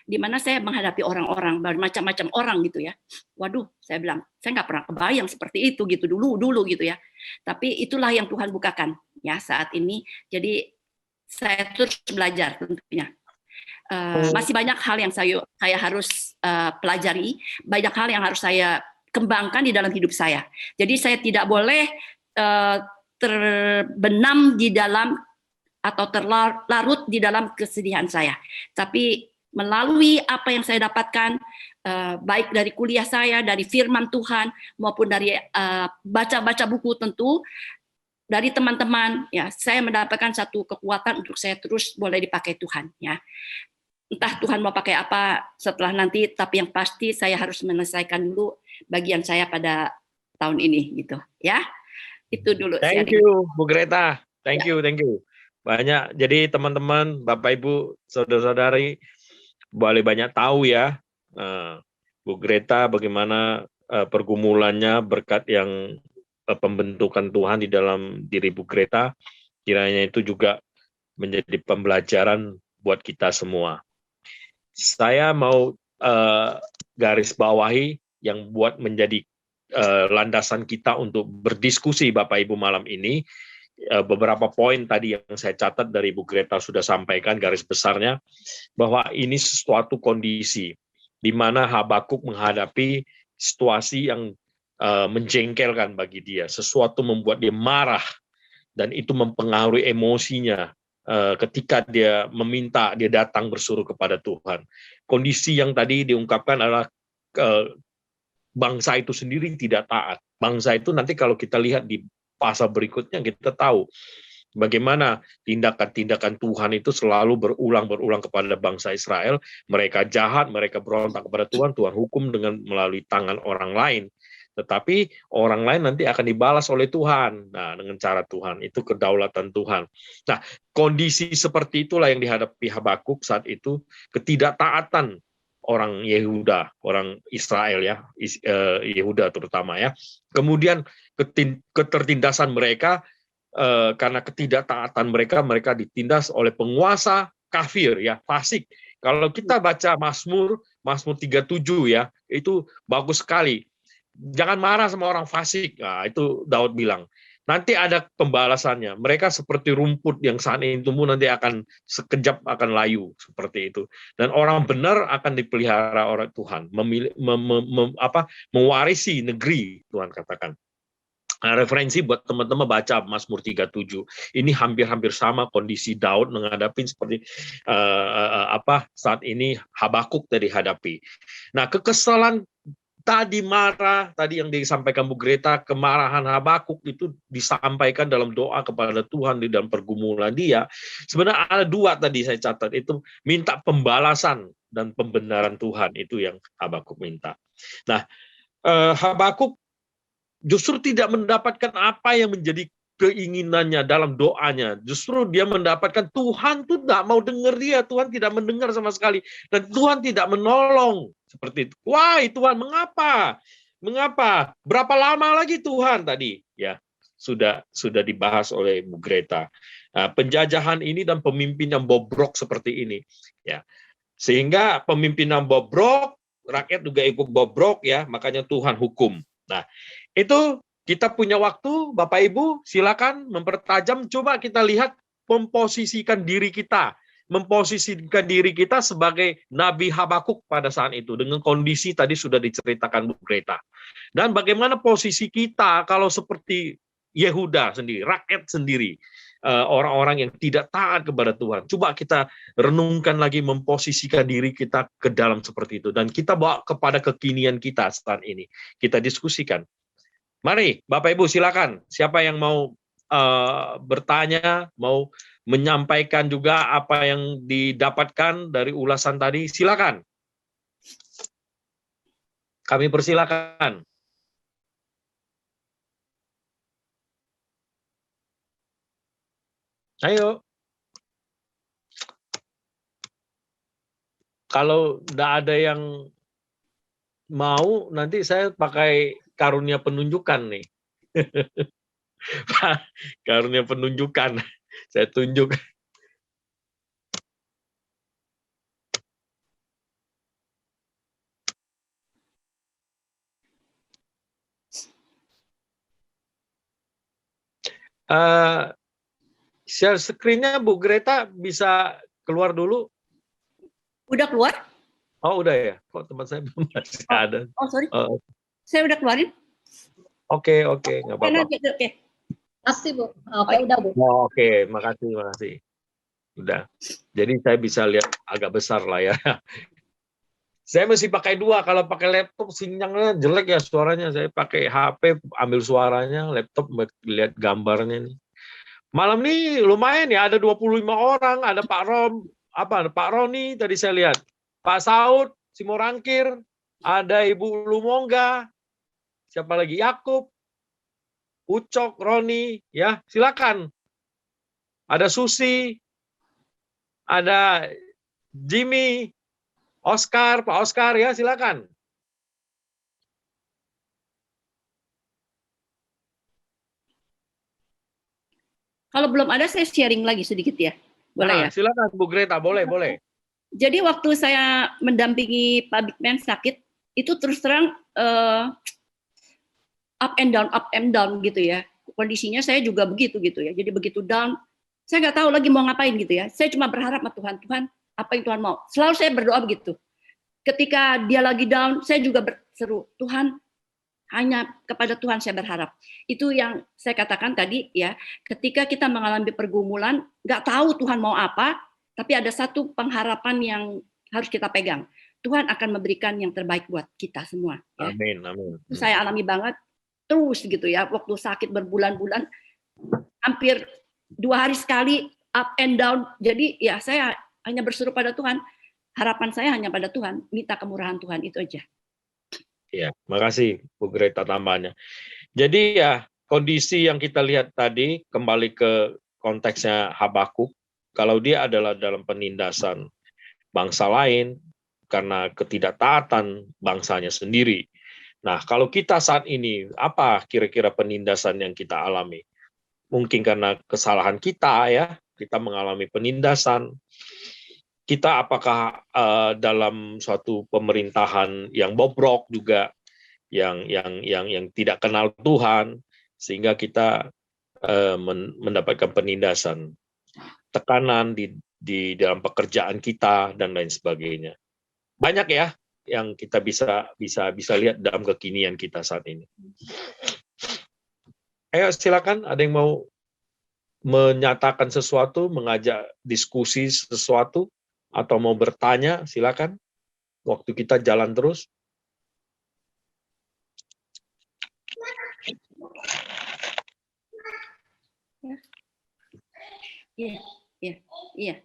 di mana saya menghadapi orang-orang bermacam-macam orang gitu ya. Waduh, saya bilang saya nggak pernah kebayang seperti itu gitu dulu gitu ya. Tapi itulah yang Tuhan bukakan ya saat ini. Jadi saya terus belajar tentunya. Masih banyak hal yang saya harus pelajari, banyak hal yang harus saya kembangkan di dalam hidup saya. Jadi saya tidak boleh terbenam di dalam atau terlarut di dalam kesedihan saya. Tapi melalui apa yang saya dapatkan, baik dari kuliah saya, dari firman Tuhan, maupun dari baca-baca buku tentu, dari teman-teman, ya saya mendapatkan satu kekuatan untuk saya terus boleh dipakai Tuhan. Ya. Entah Tuhan mau pakai apa setelah nanti, tapi yang pasti saya harus menyelesaikan dulu bagian saya pada tahun ini, gitu. Ya, itu dulu. Thank you, Bu Greta. Thank you. Banyak. Jadi teman-teman, Bapak Ibu, saudara-saudari, boleh banyak tahu ya, Bu Greta bagaimana pergumulannya berkat yang pembentukan Tuhan di dalam diri Bu Greta. Kiranya itu juga menjadi pembelajaran buat kita semua. Saya mau garis bawahi yang buat menjadi landasan kita untuk berdiskusi Bapak Ibu malam ini. Beberapa poin tadi yang saya catat dari Bu Greta sudah sampaikan garis besarnya, bahwa ini sesuatu kondisi di mana Habakuk menghadapi situasi yang menjengkelkan bagi dia, sesuatu membuat dia marah, dan itu mempengaruhi emosinya ketika dia meminta, dia datang bersuruh kepada Tuhan. Kondisi yang tadi diungkapkan adalah bangsa itu sendiri tidak taat. Bangsa itu nanti kalau kita lihat di pasal berikutnya kita tahu bagaimana tindakan-tindakan Tuhan itu selalu berulang kepada bangsa Israel. Mereka jahat, mereka berontak kepada Tuhan, Tuhan hukum dengan melalui tangan orang lain. Tetapi orang lain nanti akan dibalas oleh Tuhan. Nah, dengan cara Tuhan, itu kedaulatan Tuhan. Nah, kondisi seperti itulah yang dihadapi Habakuk saat itu, ketidaktaatan orang Yehuda, orang Israel ya, Yehuda terutama ya. Kemudian ketertindasan mereka, karena ketidaktaatan mereka ditindas oleh penguasa kafir ya, fasik. Kalau kita baca Mazmur 37 ya, itu bagus sekali. Jangan marah sama orang fasik. Nah, itu Daud bilang. Nanti ada pembalasannya. Mereka seperti rumput yang saat ini tumbuh, nanti akan sekejap akan layu seperti itu. Dan orang benar akan dipelihara oleh Tuhan, mewarisi negeri, Tuhan katakan. Nah, referensi buat teman-teman baca Mazmur 37. Ini hampir-hampir sama kondisi Daud menghadapi seperti saat ini Habakuk tadi hadapi. Nah, kekesalan tadi marah, tadi yang disampaikan Bu Greta, kemarahan Habakuk itu disampaikan dalam doa kepada Tuhan di dalam pergumulan dia. Sebenarnya ada dua tadi saya catat, itu minta pembalasan dan pembenaran Tuhan, itu yang Habakuk minta. Nah, Habakuk justru tidak mendapatkan apa yang menjadi keinginannya dalam doanya. Justru dia mendapatkan Tuhan tuh tidak mau dengar dia, Tuhan tidak mendengar sama sekali, dan Tuhan tidak menolong seperti itu. Wah, Tuhan, mengapa? Berapa lama lagi Tuhan tadi? Ya, sudah dibahas oleh Bu Greta. Nah, penjajahan ini dan pemimpin yang bobrok seperti ini, ya. Sehingga pemimpin yang bobrok, rakyat juga ikut bobrok, ya. Makanya Tuhan hukum. Nah, itu kita punya waktu, Bapak Ibu, silakan mempertajam. Coba kita lihat memposisikan diri kita sebagai Nabi Habakuk pada saat itu dengan kondisi tadi sudah diceritakan Bu Greta. Dan bagaimana posisi kita kalau seperti Yehuda sendiri, rakyat sendiri, orang-orang yang tidak taat kepada Tuhan. Coba kita renungkan lagi, memposisikan diri kita ke dalam seperti itu, dan kita bawa kepada kekinian kita saat ini. Kita diskusikan. Mari, Bapak Ibu, silakan. Siapa yang mau bertanya, mau menyampaikan juga apa yang didapatkan dari ulasan tadi, silakan. Kami persilakan. Ayo. Kalau tidak ada yang mau, nanti saya pakai karunia penunjukan nih. Karunia penunjukan. Saya tunjuk. Share screen-nya Bu Greta bisa keluar dulu. Udah keluar? Oh, udah ya. Kok tempat saya belum masih ada. Oh, sorry. Saya udah keluarin. Oke, nggak apa-apa. Oke. Masih, Bu. Oke, udah, Bu. Oh, oke, makasih. Udah. Jadi saya bisa lihat agak besar lah ya. Saya mesti pakai dua. Kalau pakai laptop sinyalnya jelek ya suaranya. Saya pakai HP ambil suaranya, laptop lihat gambarnya nih. Malam ini lumayan ya, ada 25 orang, ada Pak Roni tadi saya lihat. Pak Saud, Simorangkir, ada Ibu Lumongga, siapa lagi? Yakub, Ucok, Roni, ya, silakan. Ada Susi, ada Jimmy, Oscar, Pak Oscar, ya, silakan. Kalau belum ada, saya sharing lagi sedikit ya. Boleh ya? Silakan Bu Greta, boleh. Jadi waktu saya mendampingi Pak Bigman sakit, itu terus terang up and down gitu ya. Kondisinya saya juga begitu gitu ya. Jadi begitu down, saya nggak tahu lagi mau ngapain gitu ya. Saya cuma berharap sama Tuhan, apa yang Tuhan mau. Selalu saya berdoa begitu. Ketika dia lagi down, saya juga berseru, Tuhan, hanya kepada Tuhan saya berharap. Itu yang saya katakan tadi ya, ketika kita mengalami pergumulan, nggak tahu Tuhan mau apa, tapi ada satu pengharapan yang harus kita pegang. Tuhan akan memberikan yang terbaik buat kita semua. Ya. Amin. Itu saya alami banget terus gitu ya, waktu sakit berbulan-bulan, hampir 2 hari sekali up and down. Jadi ya saya hanya berseru pada Tuhan, harapan saya hanya pada Tuhan, minta kemurahan Tuhan, itu aja. Ya, makasih Bu Greta tambahannya. Jadi ya kondisi yang kita lihat tadi kembali ke konteksnya Habakuk, kalau dia adalah dalam penindasan bangsa lain karena ketidaktaatan bangsanya sendiri. Nah, kalau kita saat ini apa kira-kira penindasan yang kita alami? Mungkin karena kesalahan kita ya, kita mengalami penindasan. Kita apakah dalam suatu pemerintahan yang bobrok juga, yang tidak kenal Tuhan, sehingga kita mendapatkan penindasan, tekanan di dalam pekerjaan kita dan lain sebagainya. Banyak ya yang kita bisa lihat dalam kekinian kita saat ini. Ayo silakan, ada yang mau menyatakan sesuatu, mengajak diskusi sesuatu, atau mau bertanya, silakan. Waktu kita jalan terus. Iya.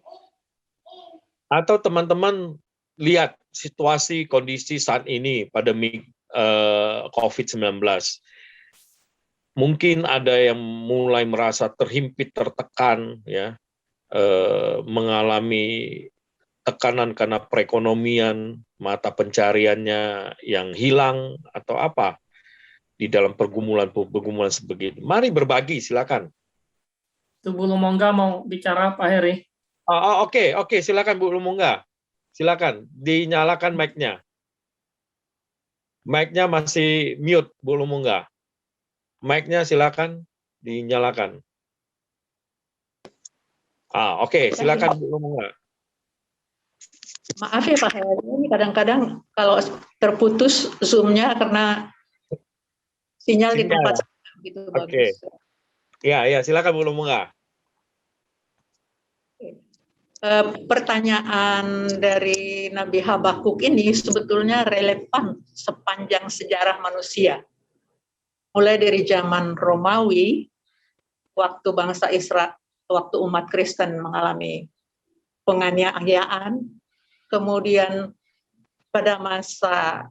Atau teman-teman lihat situasi kondisi saat ini pandemi COVID-19. Mungkin ada yang mulai merasa terhimpit, tertekan, ya, mengalami tekanan karena perekonomian, mata pencariannya yang hilang atau apa. di dalam pergumulan sebegitu. Mari berbagi, silakan. Itu Bu Lumongga mau bicara, Pak Heri. Oke, silakan Bu Lumongga. Silakan, dinyalakan mic-nya. Mic-nya masih mute, Bu Lumongga. Mic-nya silakan dinyalakan. Oke, silakan Bu Lumongga. Maaf ya Pak Heri, ini kadang-kadang kalau terputus Zoom-nya karena sinyal di tempat saya begitu Oke. bagus. Ya, silakan Bu Lumongga. Pertanyaan dari Nabi Habakuk ini sebetulnya relevan sepanjang sejarah manusia. Mulai dari zaman Romawi, waktu bangsa Israel, waktu umat Kristen mengalami penganiayaan, kemudian pada masa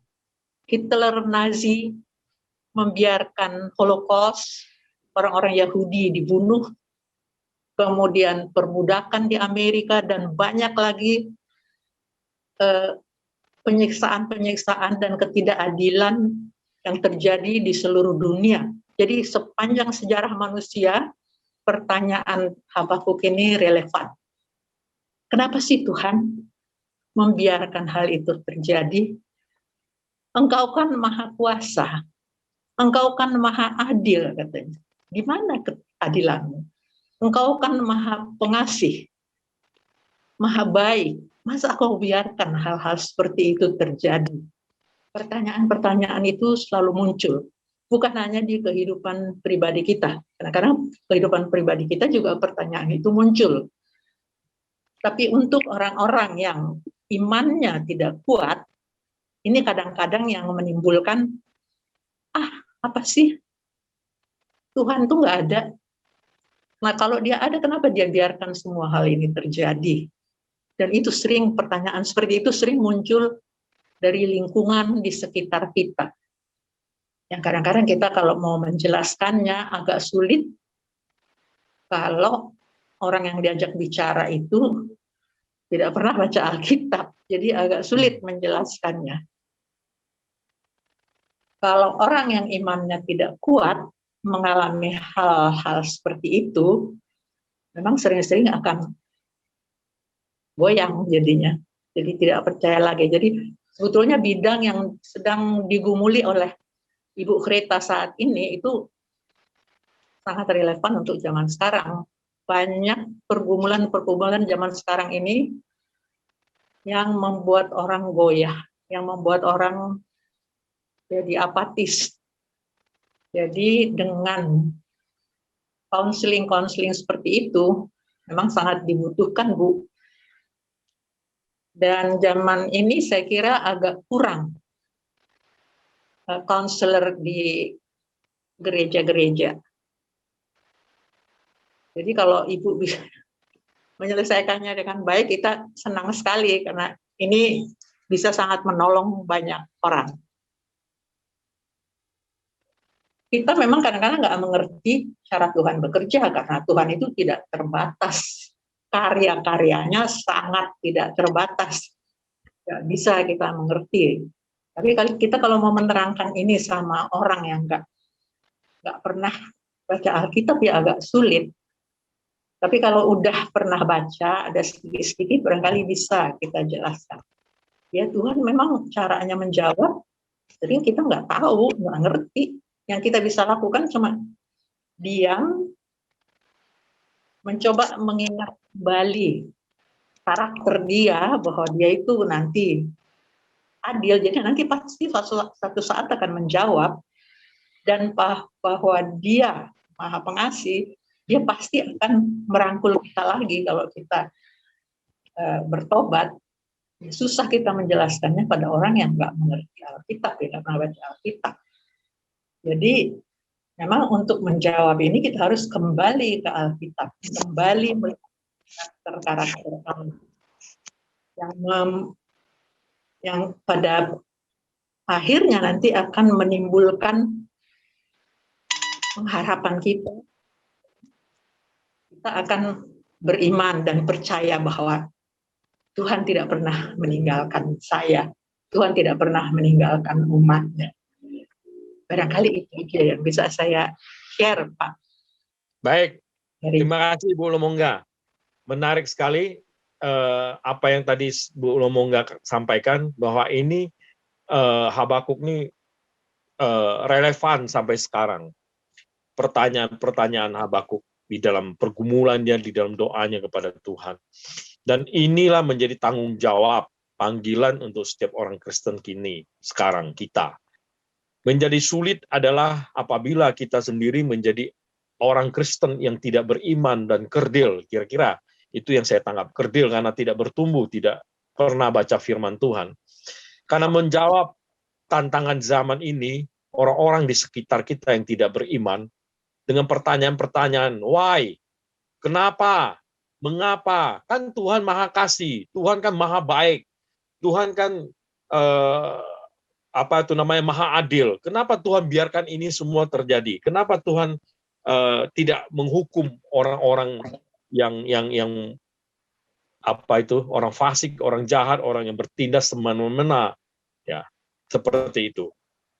Hitler Nazi membiarkan Holocaust, orang-orang Yahudi dibunuh, kemudian perbudakan di Amerika, dan banyak lagi penyiksaan-penyiksaan dan ketidakadilan yang terjadi di seluruh dunia. Jadi sepanjang sejarah manusia, pertanyaan Habakuk ini relevan. Kenapa sih Tuhan membiarkan hal itu terjadi? Engkau kan maha kuasa, engkau kan maha adil, katanya. Di mana keadilanmu? Engkau kan maha pengasih, maha baik. Masa kau biarkan hal-hal seperti itu terjadi? Pertanyaan-pertanyaan itu selalu muncul. Bukan hanya di kehidupan pribadi kita. Kadang-kadang kehidupan pribadi kita juga pertanyaan itu muncul. Tapi untuk orang-orang yang imannya tidak kuat, ini kadang-kadang yang menimbulkan, apa sih? Tuhan tuh nggak ada. Nah, kalau dia ada, kenapa dia biarkan semua hal ini terjadi? Dan itu sering, pertanyaan seperti itu sering muncul dari lingkungan di sekitar kita. Yang kadang-kadang kita kalau mau menjelaskannya agak sulit kalau orang yang diajak bicara itu tidak pernah baca Alkitab. Jadi agak sulit menjelaskannya. Kalau orang yang imannya tidak kuat mengalami hal-hal seperti itu, memang sering-sering akan goyang jadinya. Jadi tidak percaya lagi. Jadi sebetulnya bidang yang sedang digumuli oleh Ibu Greta saat ini itu sangat relevan untuk zaman sekarang. Banyak pergumulan-pergumulan zaman sekarang ini yang membuat orang goyah, yang membuat orang jadi apatis. Jadi dengan konseling seperti itu memang sangat dibutuhkan, Bu. Dan zaman ini saya kira agak kurang konselor di gereja-gereja. Jadi kalau Ibu bisa menyelesaikannya dengan baik, kita senang sekali karena ini bisa sangat menolong banyak orang. Kita memang kadang-kadang nggak mengerti cara Tuhan bekerja karena Tuhan itu tidak terbatas. Karya-karyanya sangat tidak terbatas. Nggak bisa kita mengerti. Tapi kita kalau mau menerangkan ini sama orang yang nggak pernah baca Alkitab ya agak sulit. Tapi kalau udah pernah baca, ada sedikit-sedikit barangkali bisa kita jelaskan. Ya Tuhan memang caranya menjawab, sering kita nggak tahu, nggak ngerti. Yang kita bisa lakukan cuma diam, mencoba mengingat kembali karakter dia, bahwa dia itu nanti adil, jadi nanti pasti satu saat akan menjawab, dan bahwa dia maha pengasih, dia pasti akan merangkul kita lagi kalau kita bertobat. Susah kita menjelaskannya pada orang yang nggak mengerti Alkitab, tidak pernah baca Alkitab. Jadi memang untuk menjawab ini kita harus kembali ke Alkitab, kembali melihat karakter Allah yang pada akhirnya nanti akan menimbulkan pengharapan kita. Kita akan beriman dan percaya bahwa Tuhan tidak pernah meninggalkan saya, Tuhan tidak pernah meninggalkan umatnya. Barangkali itu yang bisa saya share, Pak. Baik, Dari terima kasih Bu Lomongga. Menarik sekali apa yang tadi Bu Lomongga sampaikan, bahwa ini Habakuk ini relevan sampai sekarang. Pertanyaan-pertanyaan Habakuk di dalam pergumulannya, di dalam doanya kepada Tuhan. Dan inilah menjadi tanggung jawab, panggilan untuk setiap orang Kristen kini, sekarang kita. Menjadi sulit adalah apabila kita sendiri menjadi orang Kristen yang tidak beriman dan kerdil, kira-kira itu yang saya tangkap, kerdil karena tidak bertumbuh, tidak pernah baca firman Tuhan. Karena menjawab tantangan zaman ini, orang-orang di sekitar kita yang tidak beriman, dengan pertanyaan-pertanyaan, why, kenapa, mengapa, kan Tuhan maha kasih, Tuhan kan maha baik, Tuhan kan maha adil. Kenapa Tuhan biarkan ini semua terjadi? Kenapa Tuhan tidak menghukum orang-orang yang orang fasik, orang jahat, orang yang bertindak semena-mena, ya, seperti itu.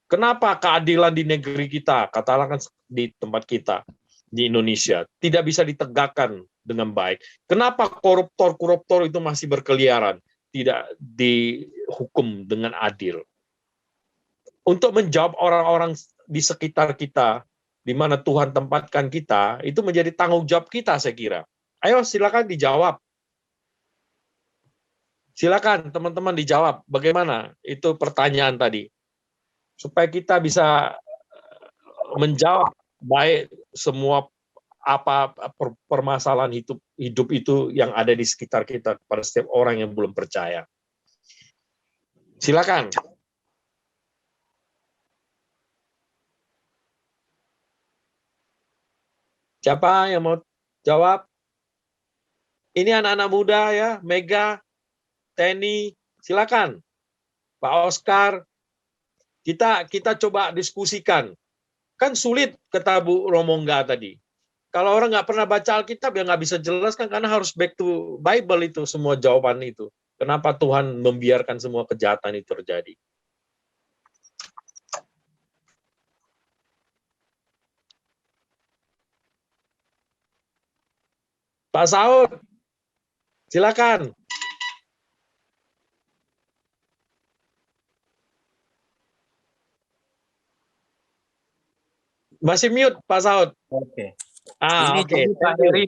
Kenapa keadilan di negeri kita, katakan di tempat kita di Indonesia, tidak bisa ditegakkan dengan baik? Kenapa koruptor itu masih berkeliaran, tidak dihukum dengan adil? Untuk menjawab orang-orang di sekitar kita, di mana Tuhan tempatkan kita, itu menjadi tanggung jawab kita, saya kira. Ayo silakan dijawab. Silakan teman-teman dijawab. Bagaimana itu pertanyaan tadi? Supaya kita bisa menjawab baik semua permasalahan hidup itu yang ada di sekitar kita pada setiap orang yang belum percaya. Silakan. Siapa yang mau jawab? Ini anak-anak muda ya, Mega, Teni, silakan. Pak Oscar, kita coba diskusikan. Kan sulit, kata Bu Lomongga tadi. Kalau orang nggak pernah baca Alkitab, ya nggak bisa jelaskan, karena harus back to Bible itu, semua jawaban itu. Kenapa Tuhan membiarkan semua kejahatan itu terjadi? Pak Saud, silakan. Masih mute, Pak Saud. Oke. Ah, Ini oke. jadi Pak Heri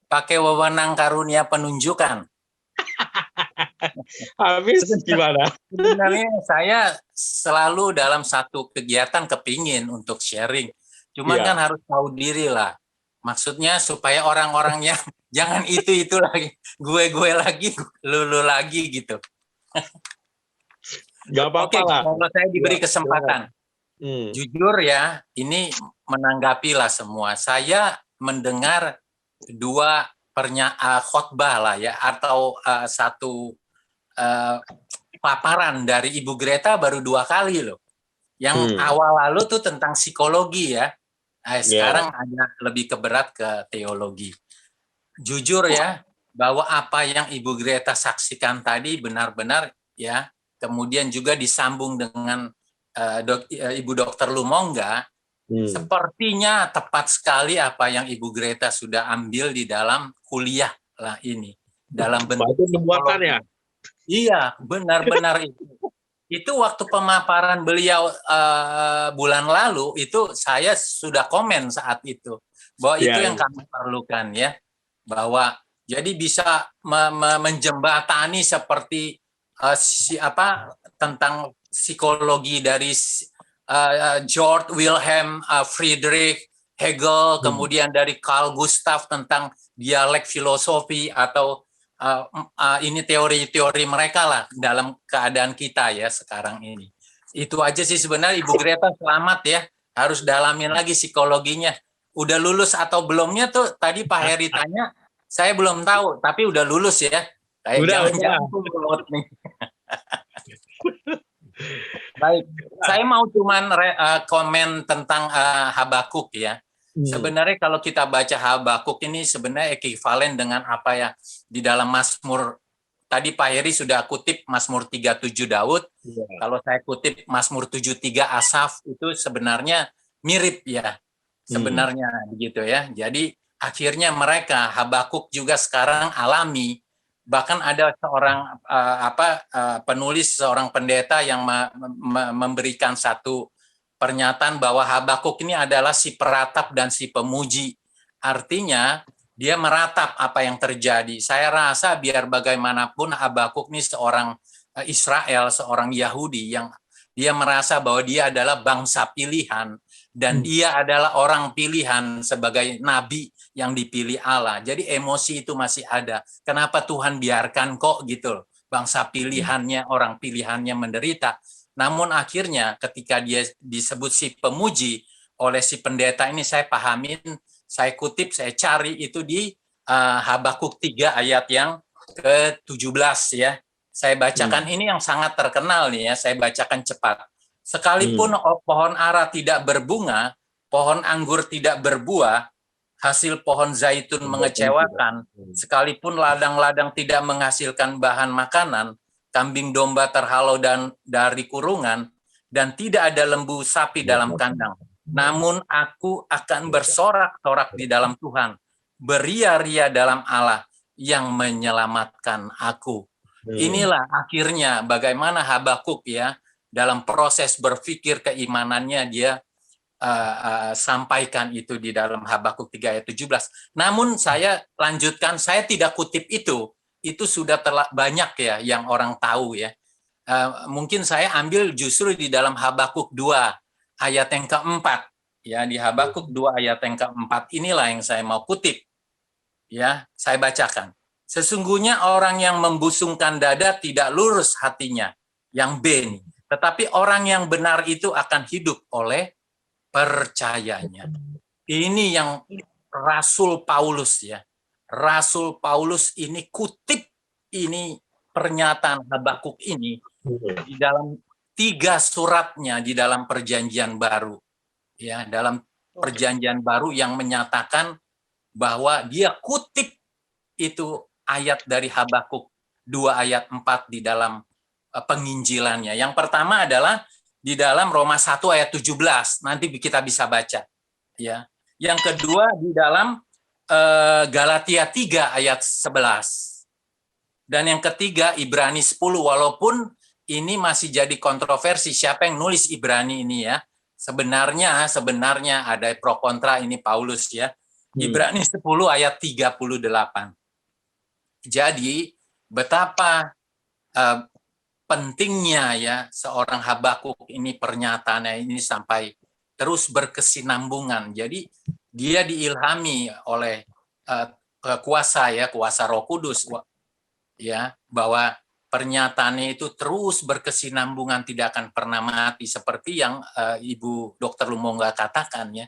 pakai wewenang karunia penunjukan. Habis gimana? Sebenarnya saya selalu dalam satu kegiatan kepingin untuk sharing. Cuman kan harus tahu diri lah. Maksudnya supaya orang-orangnya jangan itu lagi, gue lagi, lu lagi gitu. Gak apa-apa lah. Kalau saya diberi kesempatan. Jujur ya, ini menanggapilah semua. Saya mendengar dua khotbah lah ya, atau satu paparan dari Ibu Greta baru 2 kali loh. Yang awal lalu tuh tentang psikologi ya. Sekarang hanya lebih berat ke teologi. Jujur ya, bahwa apa yang Ibu Greta saksikan tadi benar-benar ya, kemudian juga disambung dengan Ibu Dokter Lomongga, sepertinya tepat sekali apa yang Ibu Greta sudah ambil di dalam kuliah lah ini. Dalam bentuk pembuatan ya? Iya, benar-benar itu. Itu waktu pemaparan beliau bulan lalu, itu saya sudah komen saat itu. Bahwa itu yang kami perlukan ya. Bahwa jadi bisa menjembatani seperti tentang psikologi dari George Wilhelm Friedrich Hegel, kemudian dari Carl Gustav tentang dialek filosofi, atau ini teori-teori mereka lah dalam keadaan kita ya sekarang ini. Itu aja sih sebenarnya. Ibu Greta selamat ya, harus dalamin lagi psikologinya. Udah lulus atau belumnya tuh tadi Pak Heri tanya, saya belum tahu, tapi udah lulus ya. Jangan-jangan nih. Baik, saya mau cuman komen tentang Habakuk ya. Sebenarnya kalau kita baca Habakuk ini sebenarnya ekivalen dengan apa ya di dalam Mazmur tadi Pak Heri sudah kutip Mazmur 37 Daud. Kalau saya kutip Mazmur 73 Asaf, itu sebenarnya mirip ya. Sebenarnya begitu ya. Jadi akhirnya mereka, Habakuk juga sekarang alami. Bahkan ada seorang penulis, seorang pendeta yang memberikan satu pernyataan bahwa Habakuk ini adalah si peratap dan si pemuji. Artinya dia meratap apa yang terjadi. Saya rasa biar bagaimanapun Habakuk ini seorang Israel, seorang Yahudi yang dia merasa bahwa dia adalah bangsa pilihan dan dia adalah orang pilihan sebagai nabi yang dipilih Allah. Jadi emosi itu masih ada. Kenapa Tuhan biarkan kok gitu loh, bangsa pilihannya, orang pilihannya menderita. Namun akhirnya ketika dia disebut si pemuji oleh si pendeta ini, saya pahamin, saya kutip, saya cari itu di Habakuk 3 ayat yang ke-17 ya. Saya bacakan ini yang sangat terkenal nih ya, saya bacakan cepat. Sekalipun pohon ara tidak berbunga, pohon anggur tidak berbuah, hasil pohon zaitun mengecewakan, sekalipun ladang-ladang tidak menghasilkan bahan makanan, kambing domba terhalau dan dari kurungan, dan tidak ada lembu sapi dalam kandang. Namun aku akan bersorak-sorak di dalam Tuhan, beria-ria dalam Allah yang menyelamatkan aku. Inilah akhirnya bagaimana Habakuk ya, dalam proses berpikir keimanannya dia sampaikan itu di dalam Habakuk 3 ayat 17. Namun saya lanjutkan, saya tidak kutip itu sudah banyak ya yang orang tahu ya. Mungkin saya ambil justru di dalam Habakuk 2 ayat yang keempat ya, di Habakuk 2 ayat yang keempat inilah yang saya mau kutip ya, saya bacakan. Sesungguhnya orang yang membusungkan dada tidak lurus hatinya, yang B nih. Tetapi orang yang benar itu akan hidup oleh percayanya. Ini yang Rasul Paulus ya. Rasul Paulus ini kutip ini pernyataan Habakuk ini di dalam 3 suratnya di dalam Perjanjian Baru. Ya, dalam Perjanjian Baru yang menyatakan bahwa dia kutip itu ayat dari Habakuk 2 ayat 4 di dalam penginjilannya. Yang pertama adalah di dalam Roma 1 ayat 17. Nanti kita bisa baca. Ya. Yang kedua di dalam Galatia 3 ayat 11. Dan yang ketiga Ibrani 10, walaupun ini masih jadi kontroversi siapa yang nulis Ibrani ini ya. Sebenarnya ada pro kontra ini Paulus ya. Ibrani 10 ayat 38. Jadi betapa pentingnya ya seorang Habakuk ini pernyataannya ini sampai terus berkesinambungan. Jadi dia diilhami oleh kuasa Roh Kudus ya, bahwa pernyataannya itu terus berkesinambungan, tidak akan pernah mati seperti yang Ibu Dr. Lumonga katakan ya,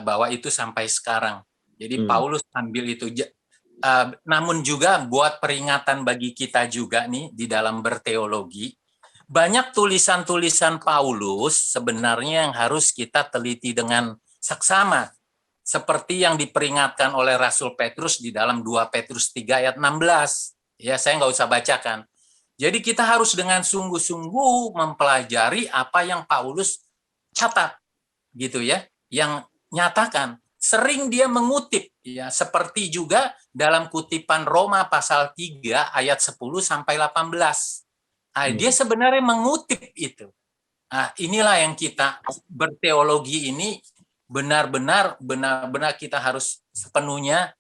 bahwa itu sampai sekarang. Jadi Paulus ambil itu. Namun juga buat peringatan bagi kita juga nih di dalam berteologi, banyak tulisan-tulisan Paulus sebenarnya yang harus kita teliti dengan seksama, seperti yang diperingatkan oleh Rasul Petrus di dalam 2 Petrus 3 ayat 16. Ya, saya nggak usah bacakan. Jadi kita harus dengan sungguh-sungguh mempelajari apa yang Paulus catat, gitu ya, yang nyatakan. Sering dia mengutip ya, seperti juga dalam kutipan Roma pasal 3 ayat 10 sampai 18. Dia sebenarnya mengutip itu. Nah, inilah yang kita berteologi ini benar-benar kita harus sepenuhnya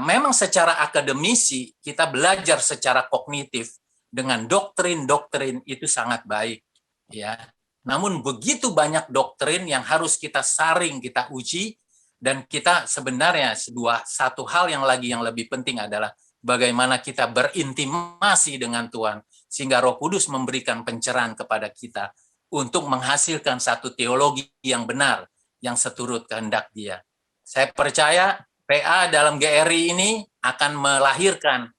memang secara akademisi kita belajar secara kognitif dengan doktrin-doktrin itu sangat baik ya. Namun begitu banyak doktrin yang harus kita saring, kita uji. Dan kita sebenarnya satu hal yang lebih penting adalah bagaimana kita berintimasi dengan Tuhan sehingga Roh Kudus memberikan pencerahan kepada kita untuk menghasilkan satu teologi yang benar yang seturut kehendak Dia. Saya percaya PA dalam GRI ini akan melahirkan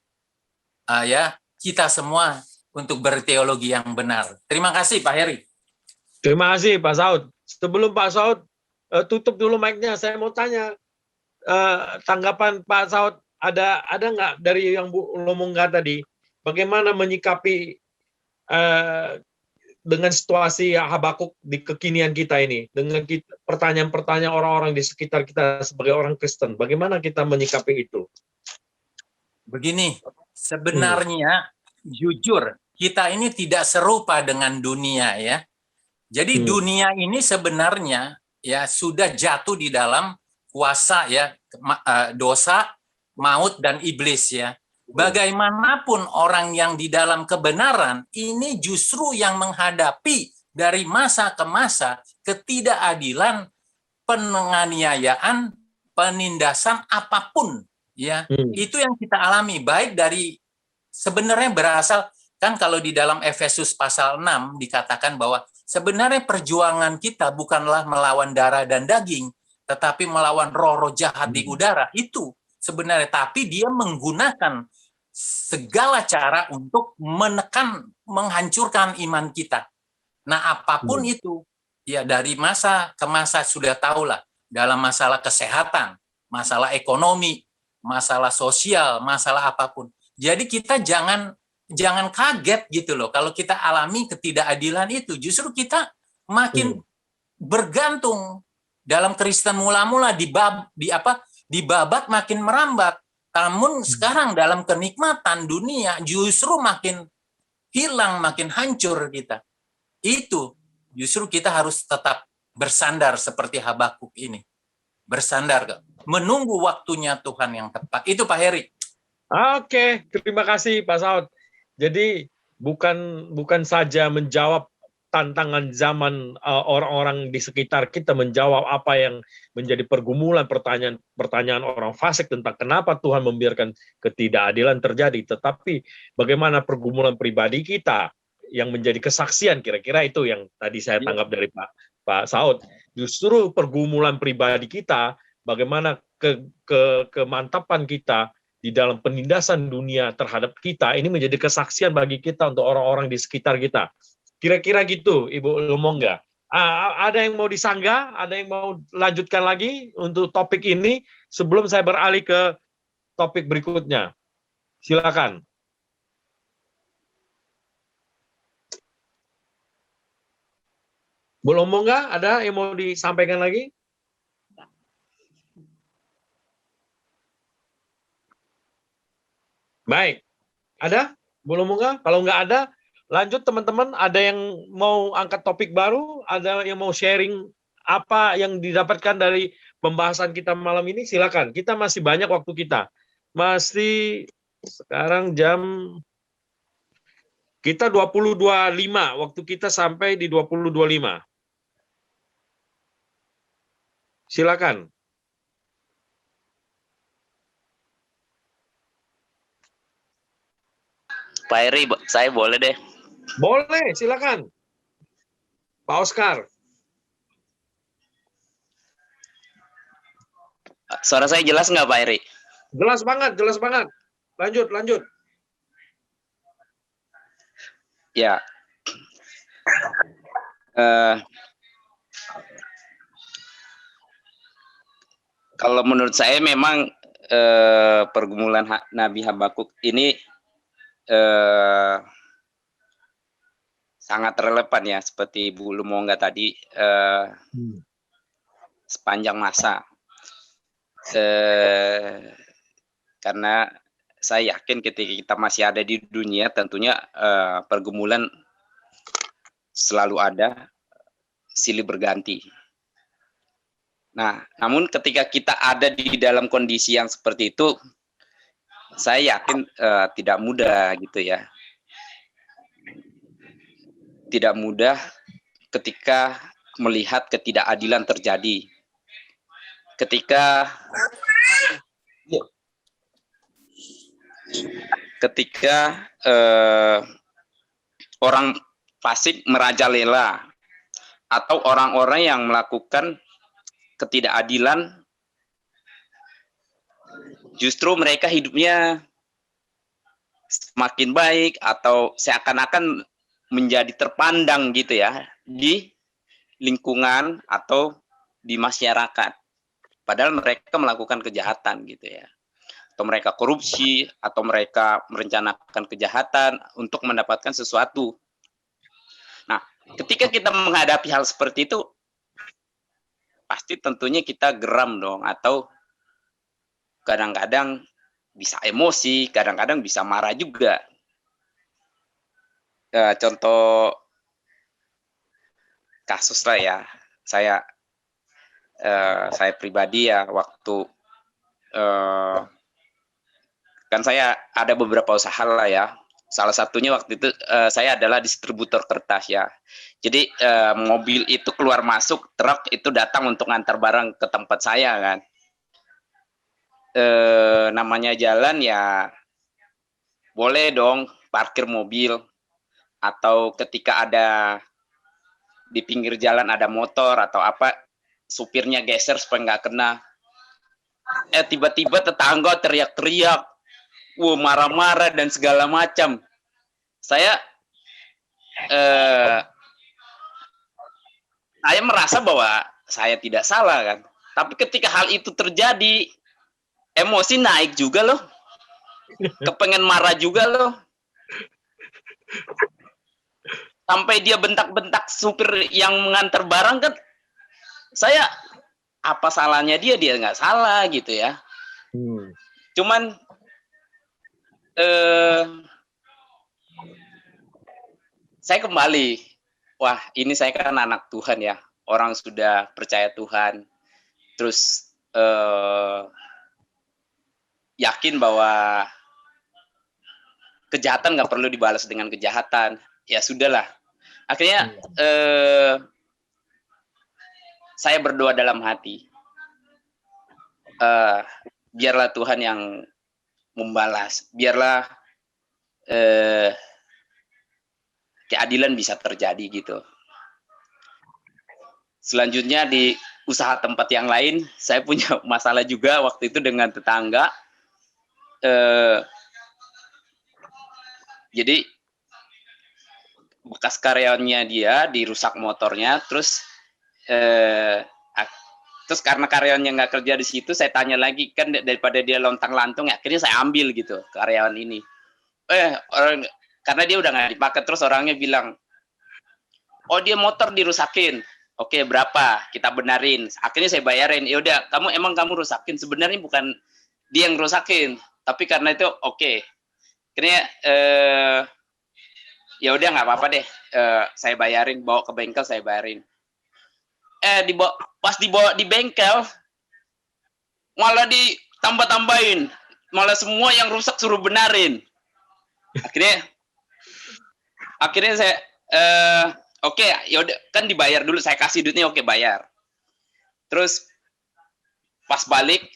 kita semua untuk berteologi yang benar. Terima kasih Pak Heri. Terima kasih Pak Saud. Sebelum Pak Saud tutup dulu mic-nya, saya mau tanya tanggapan Pak Saud, ada nggak dari yang Bu Lumonga tadi bagaimana menyikapi dengan situasi Habakuk di kekinian kita ini, dengan pertanyaan-pertanyaan orang-orang di sekitar kita sebagai orang Kristen, bagaimana kita menyikapi itu? Begini, sebenarnya jujur kita ini tidak serupa dengan dunia ya. Jadi dunia ini sebenarnya ya sudah jatuh di dalam kuasa ya dosa, maut dan iblis ya. Bagaimanapun orang yang di dalam kebenaran ini justru yang menghadapi dari masa ke masa ketidakadilan, penganiayaan, penindasan apapun ya. Itu yang kita alami baik dari sebenarnya berasal kan kalau di dalam Efesus pasal 6 dikatakan bahwa sebenarnya perjuangan kita bukanlah melawan darah dan daging, tetapi melawan roh-roh jahat di udara. Itu sebenarnya, tapi dia menggunakan segala cara untuk menekan, menghancurkan iman kita. Nah, apapun itu, ya dari masa ke masa sudah tahulah, dalam masalah kesehatan, masalah ekonomi, masalah sosial, masalah apapun. Jadi kita jangan kaget gitu loh kalau kita alami ketidakadilan itu. Justru kita makin bergantung dalam Kristen mula-mula dibabat makin merambat. Namun sekarang dalam kenikmatan dunia justru makin hilang, makin hancur kita. Itu justru kita harus tetap bersandar seperti Habakuk ini. Bersandar, menunggu waktunya Tuhan yang tepat. Itu Pak Heri. Oke, terima kasih Pak Saud. Jadi bukan saja menjawab tantangan zaman orang-orang di sekitar kita, menjawab apa yang menjadi pergumulan pertanyaan orang fasik tentang kenapa Tuhan membiarkan ketidakadilan terjadi, tetapi bagaimana pergumulan pribadi kita yang menjadi kesaksian, kira-kira itu yang tadi saya tanggap dari Pak Saud. Justru pergumulan pribadi kita, bagaimana kemantapan kita di dalam penindasan dunia terhadap kita, ini menjadi kesaksian bagi kita untuk orang-orang di sekitar kita. Kira-kira gitu, Ibu Lumongga. Ada yang mau disanggah? Ada yang mau lanjutkan lagi untuk topik ini sebelum saya beralih ke topik berikutnya? Silakan. Bu Lumongga, ada yang mau disampaikan lagi? Baik. Ada? Bu Lumongga? Kalau nggak ada, lanjut teman-teman, ada yang mau angkat topik baru, ada yang mau sharing apa yang didapatkan dari pembahasan kita malam ini, silakan. Kita masih banyak waktu kita. Masih sekarang kita 20.25, waktu kita sampai di 20.25. Silakan. Pak Heri, saya boleh deh. Boleh, silakan. Pak Oscar. Suara saya jelas nggak Pak Heri? Jelas banget, jelas banget. Lanjut. Ya. Kalau menurut saya memang pergumulan Nabi Habakuk ini sangat relevan ya, seperti Bu Lumongga tadi, sepanjang masa. Karena saya yakin ketika kita masih ada di dunia, tentunya pergumulan selalu ada, silih berganti. Nah, namun ketika kita ada di dalam kondisi yang seperti itu, saya yakin tidak mudah gitu ya. Tidak mudah ketika melihat ketidakadilan terjadi. Ketika orang fasik merajalela atau orang-orang yang melakukan ketidakadilan, justru mereka hidupnya semakin baik atau seakan-akan menjadi terpandang gitu ya di lingkungan atau di masyarakat. Padahal mereka melakukan kejahatan gitu ya. atau mereka korupsi, atau mereka merencanakan kejahatan untuk mendapatkan sesuatu. Nah, ketika kita menghadapi hal seperti itu, pasti tentunya kita geram dong, atau kadang-kadang bisa emosi, kadang-kadang bisa marah juga. Contoh kasus lah ya, saya pribadi ya, waktu kan saya ada beberapa usaha lah ya. Salah satunya waktu itu saya adalah distributor kertas ya. Jadi mobil itu keluar masuk, truk itu datang untuk ngantar barang ke tempat saya kan. Namanya jalan ya, boleh dong parkir mobil, atau ketika ada di pinggir jalan ada motor atau apa, supirnya geser supaya nggak kena. Tiba-tiba tetangga teriak-teriak, marah-marah dan segala macam. Saya merasa bahwa saya tidak salah kan. Tapi ketika hal itu terjadi, emosi naik juga loh. Kepengen marah juga loh. Sampai dia bentak-bentak supir yang mengantar barang kan. Saya, apa salahnya dia nggak salah gitu ya. Cuman saya kembali, wah ini saya kan anak Tuhan ya, orang sudah percaya Tuhan, terus yakin bahwa kejahatan nggak perlu dibalas dengan kejahatan. Ya sudahlah, akhirnya saya berdoa dalam hati, biarlah Tuhan yang membalas, biarlah keadilan bisa terjadi gitu. Selanjutnya di usaha tempat yang lain, saya punya masalah juga waktu itu dengan tetangga. Jadi bekas karyawannya dia dirusak motornya, terus karena karyawannya nggak kerja di situ, saya tanya lagi kan, daripada dia lontang-lantung, akhirnya saya ambil gitu karyawan ini. Karena dia udah nggak dipakai, terus orangnya bilang, oh dia motor dirusakin, oke berapa, kita benarin, akhirnya saya bayarin. Ya udah, kamu rusakin, sebenarnya bukan dia yang rusakin, tapi karena itu oke. Akhirnya ya udah nggak apa-apa deh, saya bayarin, bawa ke bengkel saya bayarin. Pas dibawa di bengkel malah ditambah-tambahin, malah semua yang rusak suruh benarin. Akhirnya saya oke, ya udah kan dibayar dulu, saya kasih duitnya, oke bayar. Terus pas balik,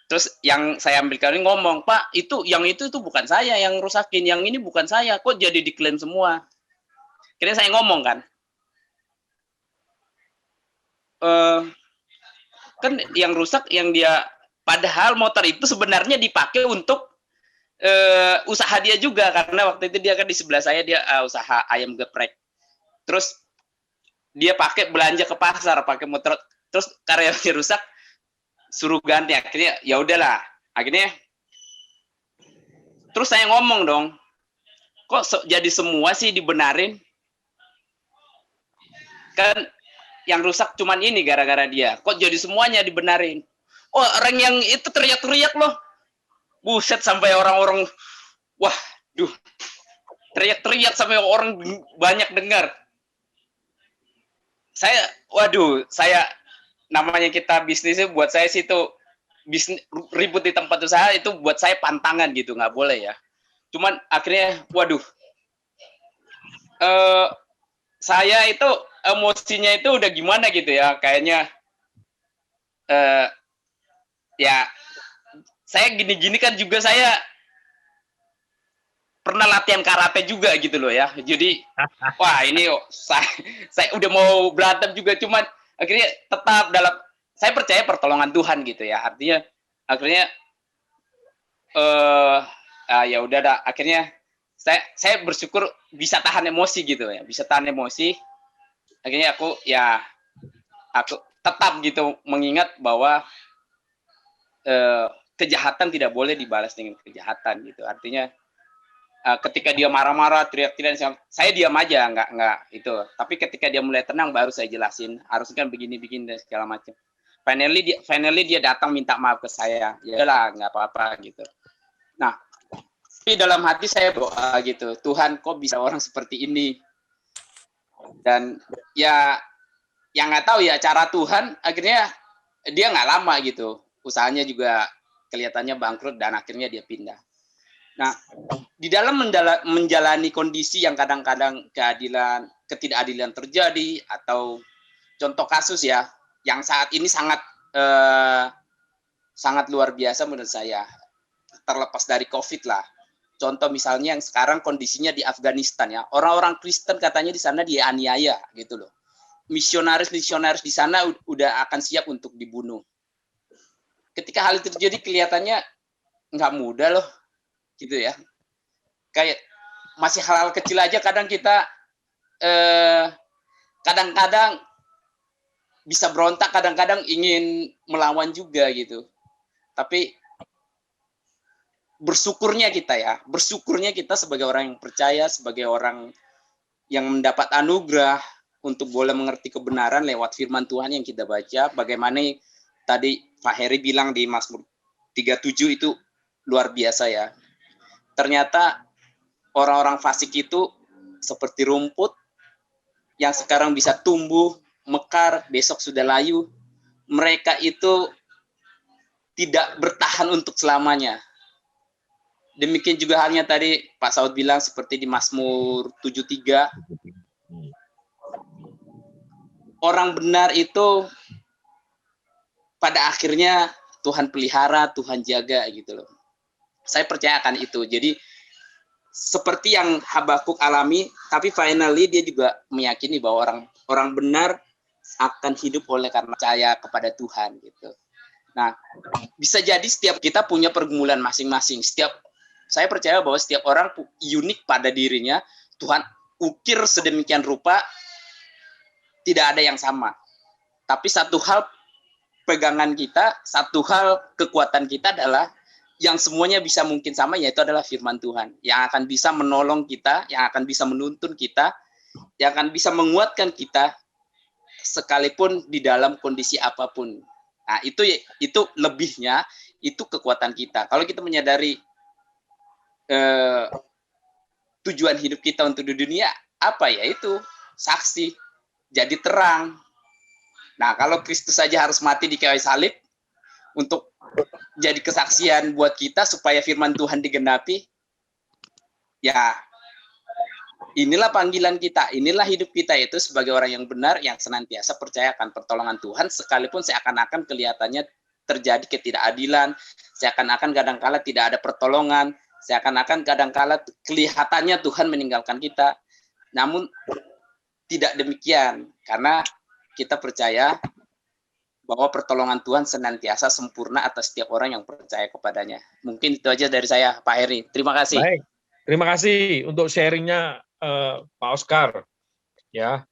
terus yang saya ambilkan ini ngomong, Pak, yang itu bukan saya yang rusakin, yang ini bukan saya, kok jadi diklaim semua. Akhirnya saya ngomong kan, kan yang rusak yang dia, padahal motor itu sebenarnya dipakai untuk usaha dia juga, karena waktu itu dia kan di sebelah saya, dia usaha ayam geprek. Terus dia pakai belanja ke pasar pakai motor, terus karyawannya rusak suruh ganti. Akhirnya ya udahlah, akhirnya terus saya ngomong dong, kok jadi semua sih dibenarin, kan yang rusak cuman ini gara-gara dia, kok jadi semuanya dibenarin. Oh, orang yang itu teriak-teriak loh, buset, sampai orang-orang, wah, teriak-teriak sampai orang banyak dengar. Saya namanya kita bisnisnya, buat saya sih itu bisnis ribut di tempat usaha itu buat saya pantangan gitu, nggak boleh ya. Cuman akhirnya, saya itu emosinya itu udah gimana gitu ya, kayaknya ya saya gini-gini kan juga, saya pernah latihan karate juga gitu loh ya. Jadi wah ini saya udah mau berantem juga, cuman akhirnya tetap saya percaya pertolongan Tuhan gitu ya. Artinya akhirnya ya udah dah, akhirnya saya bersyukur bisa tahan emosi gitu ya, bisa tahan emosi. Akhirnya aku tetap gitu mengingat bahwa kejahatan tidak boleh dibalas dengan kejahatan gitu. Artinya ketika dia marah-marah, teriak-teriak, saya diam aja, nggak itu. Tapi ketika dia mulai tenang, baru saya jelasin. Harusnya kan begini-begini dan segala macam. Finally dia datang minta maaf ke saya. Ya lah, nggak apa-apa gitu. Nah, tapi dalam hati saya doa gitu, Tuhan kok bisa orang seperti ini? Dan ya, yang nggak tahu ya cara Tuhan, akhirnya dia nggak lama gitu. Usahanya juga kelihatannya bangkrut dan akhirnya dia pindah. Nah, di dalam menjalani kondisi yang kadang-kadang ketidakadilan terjadi, atau contoh kasus ya, yang saat ini sangat luar biasa menurut saya, terlepas dari COVID lah. Contoh misalnya yang sekarang kondisinya di Afghanistan ya, orang-orang Kristen katanya di sana dianiaya gitu loh. Misionaris di sana udah akan siap untuk dibunuh. Ketika hal itu terjadi kelihatannya nggak mudah loh, gitu ya. Kayak masih hal-hal kecil aja kadang kita kadang-kadang bisa berontak, kadang-kadang ingin melawan juga gitu. Tapi bersyukurnya kita sebagai orang yang percaya, sebagai orang yang mendapat anugerah untuk boleh mengerti kebenaran lewat firman Tuhan yang kita baca. Bagaimana tadi Pak Heri bilang di Mazmur 37 itu luar biasa ya. Ternyata orang-orang fasik itu seperti rumput yang sekarang bisa tumbuh, mekar, besok sudah layu. Mereka itu tidak bertahan untuk selamanya. Demikian juga halnya tadi Pak Saud bilang seperti di Mazmur 73. Orang benar itu pada akhirnya Tuhan pelihara, Tuhan jaga gitu loh. Saya percaya akan itu. Jadi seperti yang Habakuk alami, tapi finally dia juga meyakini bahwa orang benar akan hidup oleh karena percaya kepada Tuhan gitu. Nah, bisa jadi setiap kita punya pergumulan masing-masing. Saya percaya bahwa setiap orang unik pada dirinya. Tuhan ukir sedemikian rupa, tidak ada yang sama. Tapi satu hal pegangan kita, satu hal kekuatan kita adalah yang semuanya bisa mungkin sama, yaitu adalah firman Tuhan. Yang akan bisa menolong kita, yang akan bisa menuntun kita, yang akan bisa menguatkan kita, sekalipun di dalam kondisi apapun. Nah, itu lebihnya, itu kekuatan kita. Kalau kita menyadari tujuan hidup kita untuk di dunia apa ya, itu saksi, jadi terang. Nah, kalau Kristus saja harus mati di kayu salib untuk jadi kesaksian buat kita supaya firman Tuhan digenapi, ya inilah panggilan kita, inilah hidup kita, itu sebagai orang yang benar yang senantiasa percaya akan pertolongan Tuhan, sekalipun seakan-akan kelihatannya terjadi ketidakadilan, seakan-akan kadangkala tidak ada pertolongan, seakan-akan kadangkala kelihatannya Tuhan meninggalkan kita. Namun tidak demikian, karena kita percaya bahwa pertolongan Tuhan senantiasa sempurna atas setiap orang yang percaya kepadanya. Mungkin itu aja dari saya, Pak Heri. Terima kasih. Baik, terima kasih untuk sharingnya Pak Oscar. Ya,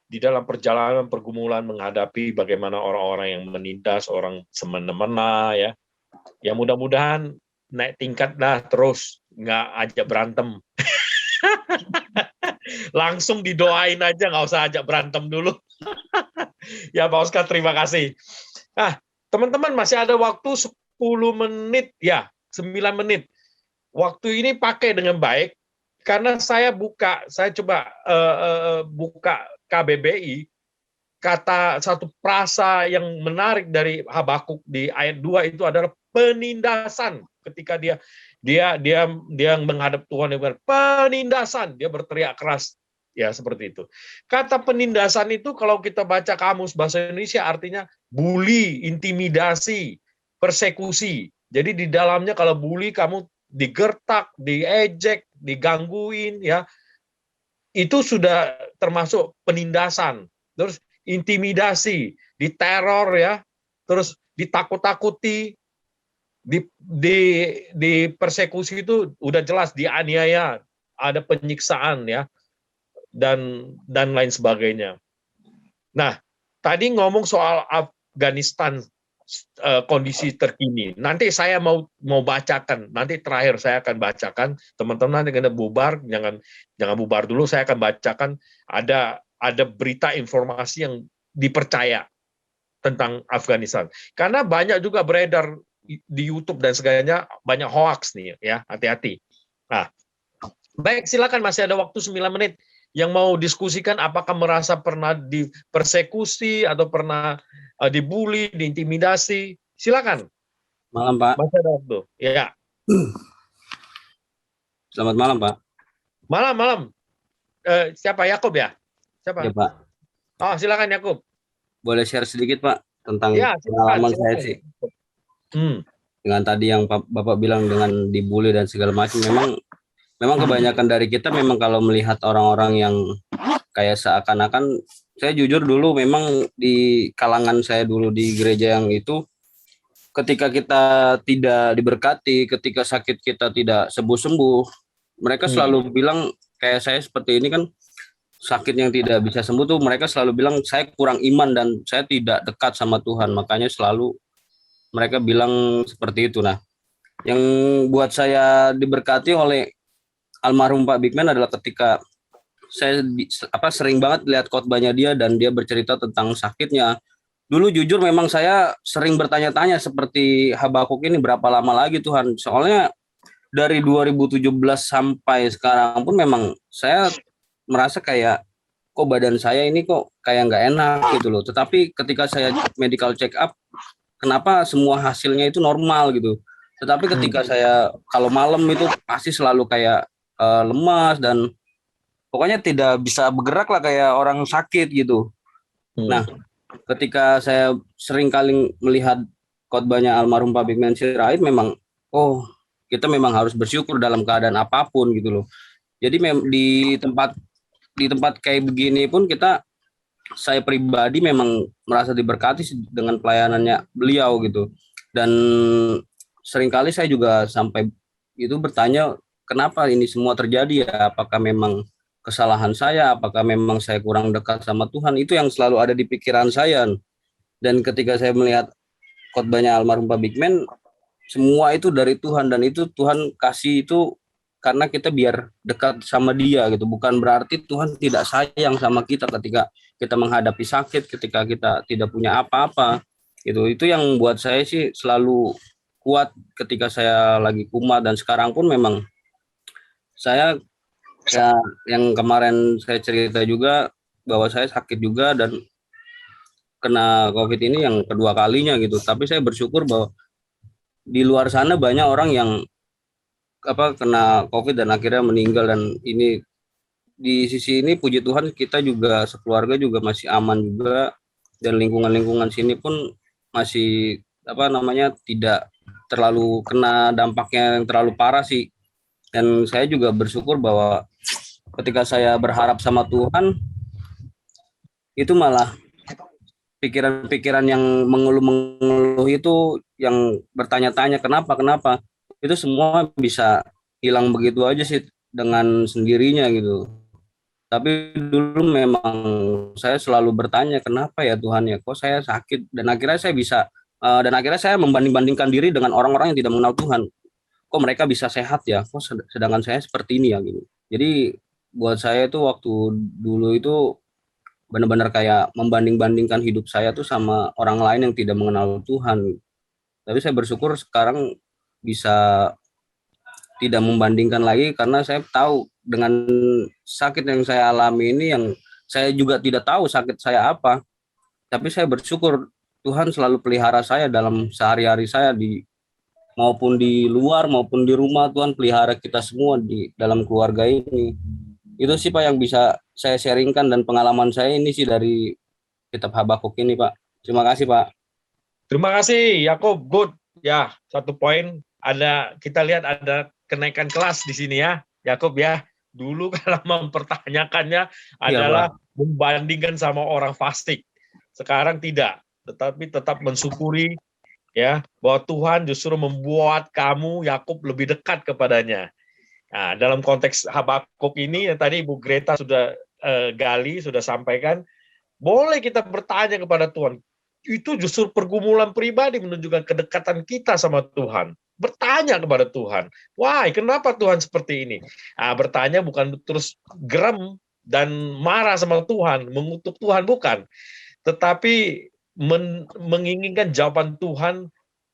di dalam perjalanan pergumulan menghadapi bagaimana orang-orang yang menindas, orang semena-mena, ya. Ya mudah-mudahan naik tingkat dah terus, nggak ajak berantem. Langsung didoain aja, nggak usah ajak berantem dulu. Ya Pak Oscar, terima kasih. Nah, teman-teman masih ada waktu 10 menit, ya 9 menit. Waktu ini pakai dengan baik, karena saya coba buka KBBI, kata satu frasa yang menarik dari Habakuk di ayat 2 itu adalah penindasan. Ketika dia menghadap Tuhan, penindasan, dia berteriak keras, ya seperti itu. Kata penindasan itu kalau kita baca kamus bahasa Indonesia artinya bully, intimidasi, persekusi. Jadi di dalamnya kalau bully kamu digertak, diejek, digangguin, ya itu sudah termasuk penindasan. Terus intimidasi, diteror, ya, terus ditakut-takuti, di persekusi itu udah jelas dianiaya, ada penyiksaan, ya, dan lain sebagainya. Nah, tadi ngomong soal Afghanistan, kondisi terkini. Nanti saya mau bacakan, nanti terakhir saya akan bacakan, teman-teman nanti kena bubar, jangan bubar dulu, saya akan bacakan ada berita informasi yang dipercaya tentang Afghanistan. Karena banyak juga beredar di YouTube dan segalanya, banyak hoax nih ya, hati-hati. Nah, baik, silakan, masih ada waktu 9 menit. Yang mau diskusikan apakah merasa pernah dipersekusi atau pernah dibully, diintimidasi, silakan. Malam, Pak. Masih ada waktu. Ya. Selamat malam, Pak. Malam. Siapa, Yakub ya? Siapa? Ya, Pak. Oh, silakan Yakub. Boleh share sedikit, Pak, tentang Ya, pengalaman saya sih. Dengan tadi yang Bapak bilang dengan dibully dan segala macam, memang kebanyakan dari kita memang kalau melihat orang-orang yang kayak seakan-akan, saya jujur dulu memang di kalangan saya dulu di gereja yang itu, ketika kita tidak diberkati, ketika sakit kita tidak sembuh-sembuh, mereka selalu bilang, kayak saya seperti ini kan, sakit yang tidak bisa sembuh tuh, mereka selalu bilang saya kurang iman dan saya tidak dekat sama Tuhan, makanya selalu mereka bilang seperti itu. Nah, yang buat saya diberkati oleh almarhum Pak Bigman adalah ketika saya sering banget lihat khotbahnya dia dan dia bercerita tentang sakitnya. Dulu jujur memang saya sering bertanya-tanya seperti Habakuk ini, berapa lama lagi Tuhan? Soalnya dari 2017 sampai sekarang pun memang saya merasa kayak kok badan saya ini kok kayak nggak enak gitu loh. Tetapi ketika saya medical check up, kenapa semua hasilnya itu normal gitu. Tetapi ketika saya kalau malam itu pasti selalu kayak lemas dan pokoknya tidak bisa bergerak lah kayak orang sakit gitu. Nah, ketika saya sering kali melihat khotbahnya almarhum Pak Bigman Sirait, memang kita memang harus bersyukur dalam keadaan apapun gitu loh. Jadi di tempat kayak begini pun saya pribadi memang merasa diberkati dengan pelayanannya beliau gitu. Dan seringkali saya juga sampai itu bertanya, kenapa ini semua terjadi ya? Apakah memang kesalahan saya? Apakah memang saya kurang dekat sama Tuhan? Itu yang selalu ada di pikiran saya. Dan ketika saya melihat khotbahnya almarhum Pak Bigman, semua itu dari Tuhan, dan itu Tuhan kasih itu karena kita biar dekat sama Dia gitu. Bukan berarti Tuhan tidak sayang sama kita ketika kita menghadapi sakit, ketika kita tidak punya apa-apa. Itu yang buat saya sih selalu kuat ketika saya lagi kumat, dan sekarang pun memang saya ya, yang kemarin saya cerita juga bahwa saya sakit juga dan kena COVID ini yang kedua kalinya gitu. Tapi saya bersyukur bahwa di luar sana banyak orang yang kena COVID dan akhirnya meninggal, dan ini di sisi ini puji Tuhan kita juga sekeluarga juga masih aman juga, dan lingkungan sini pun masih tidak terlalu kena dampaknya yang terlalu parah sih. Dan saya juga bersyukur bahwa ketika saya berharap sama Tuhan, itu malah pikiran-pikiran yang mengeluh itu, yang bertanya-tanya kenapa, itu semua bisa hilang begitu aja sih dengan sendirinya gitu. Tapi dulu memang saya selalu bertanya, kenapa ya Tuhan ya, kok saya sakit? Dan akhirnya saya membanding-bandingkan diri dengan orang-orang yang tidak mengenal Tuhan. Kok mereka bisa sehat ya, kok sedangkan saya seperti ini ya gitu. Jadi buat saya itu waktu dulu itu benar-benar kayak membanding-bandingkan hidup saya tuh sama orang lain yang tidak mengenal Tuhan. Tapi saya bersyukur sekarang bisa tidak membandingkan lagi, karena saya tahu dengan sakit yang saya alami ini, yang saya juga tidak tahu sakit saya apa, tapi saya bersyukur Tuhan selalu pelihara saya dalam sehari-hari saya, maupun di luar maupun di rumah. Tuhan pelihara kita semua di dalam keluarga ini. Itu sih Pak yang bisa saya sharingkan, dan pengalaman saya ini sih dari kitab Habakuk ini Pak. Terima kasih Pak. Terima kasih Yakub, good. Ya, satu poin, kita lihat ada kenaikan kelas di sini ya, Yakub ya. Dulu kalau mempertanyakannya adalah membandingkan sama orang fasik. Sekarang tidak, tetapi tetap mensyukuri ya bahwa Tuhan justru membuat kamu Yakub lebih dekat kepadanya. Nah, dalam konteks Habakuk ini yang tadi Ibu Greta sudah gali, sudah sampaikan, boleh kita bertanya kepada Tuhan, itu justru pergumulan pribadi menunjukkan kedekatan kita sama Tuhan. Bertanya kepada Tuhan, why, kenapa Tuhan seperti ini? Bertanya bukan terus geram dan marah sama Tuhan, mengutuk Tuhan, bukan. Tetapi menginginkan jawaban Tuhan,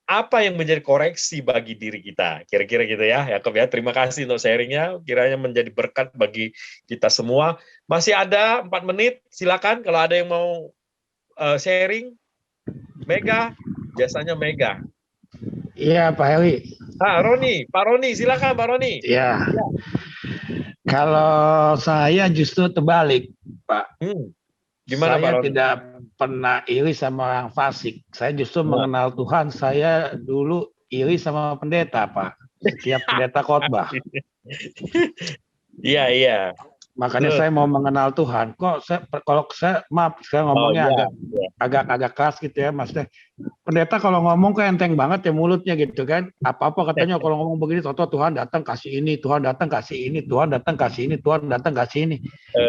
apa yang menjadi koreksi bagi diri kita. Kira-kira gitu ya, Yakub ya. Terima kasih untuk sharingnya, kiranya menjadi berkat bagi kita semua. Masih ada 4 menit, silakan kalau ada yang mau sharing. Mega, biasanya Mega. Iya, Pak Heli. Pak Roni, silakan Pak Roni. Iya. Kalau saya justru terbalik, Pak. Gimana saya Pak Roni? tidak pernah iri sama orang fasik. Saya justru mengenal Tuhan. Saya dulu iri sama pendeta, Pak. Setiap pendeta khotbah. Iya. Makanya saya mau mengenal Tuhan. Kalau saya maaf, saya ngomongnya agak keras gitu ya, Mas. Pendeta kalau ngomong kok enteng banget ya mulutnya gitu kan. Apa-apa katanya kalau ngomong begini, Tuhan datang kasih ini, Tuhan datang kasih ini, Tuhan datang kasih ini, Tuhan datang kasih ini.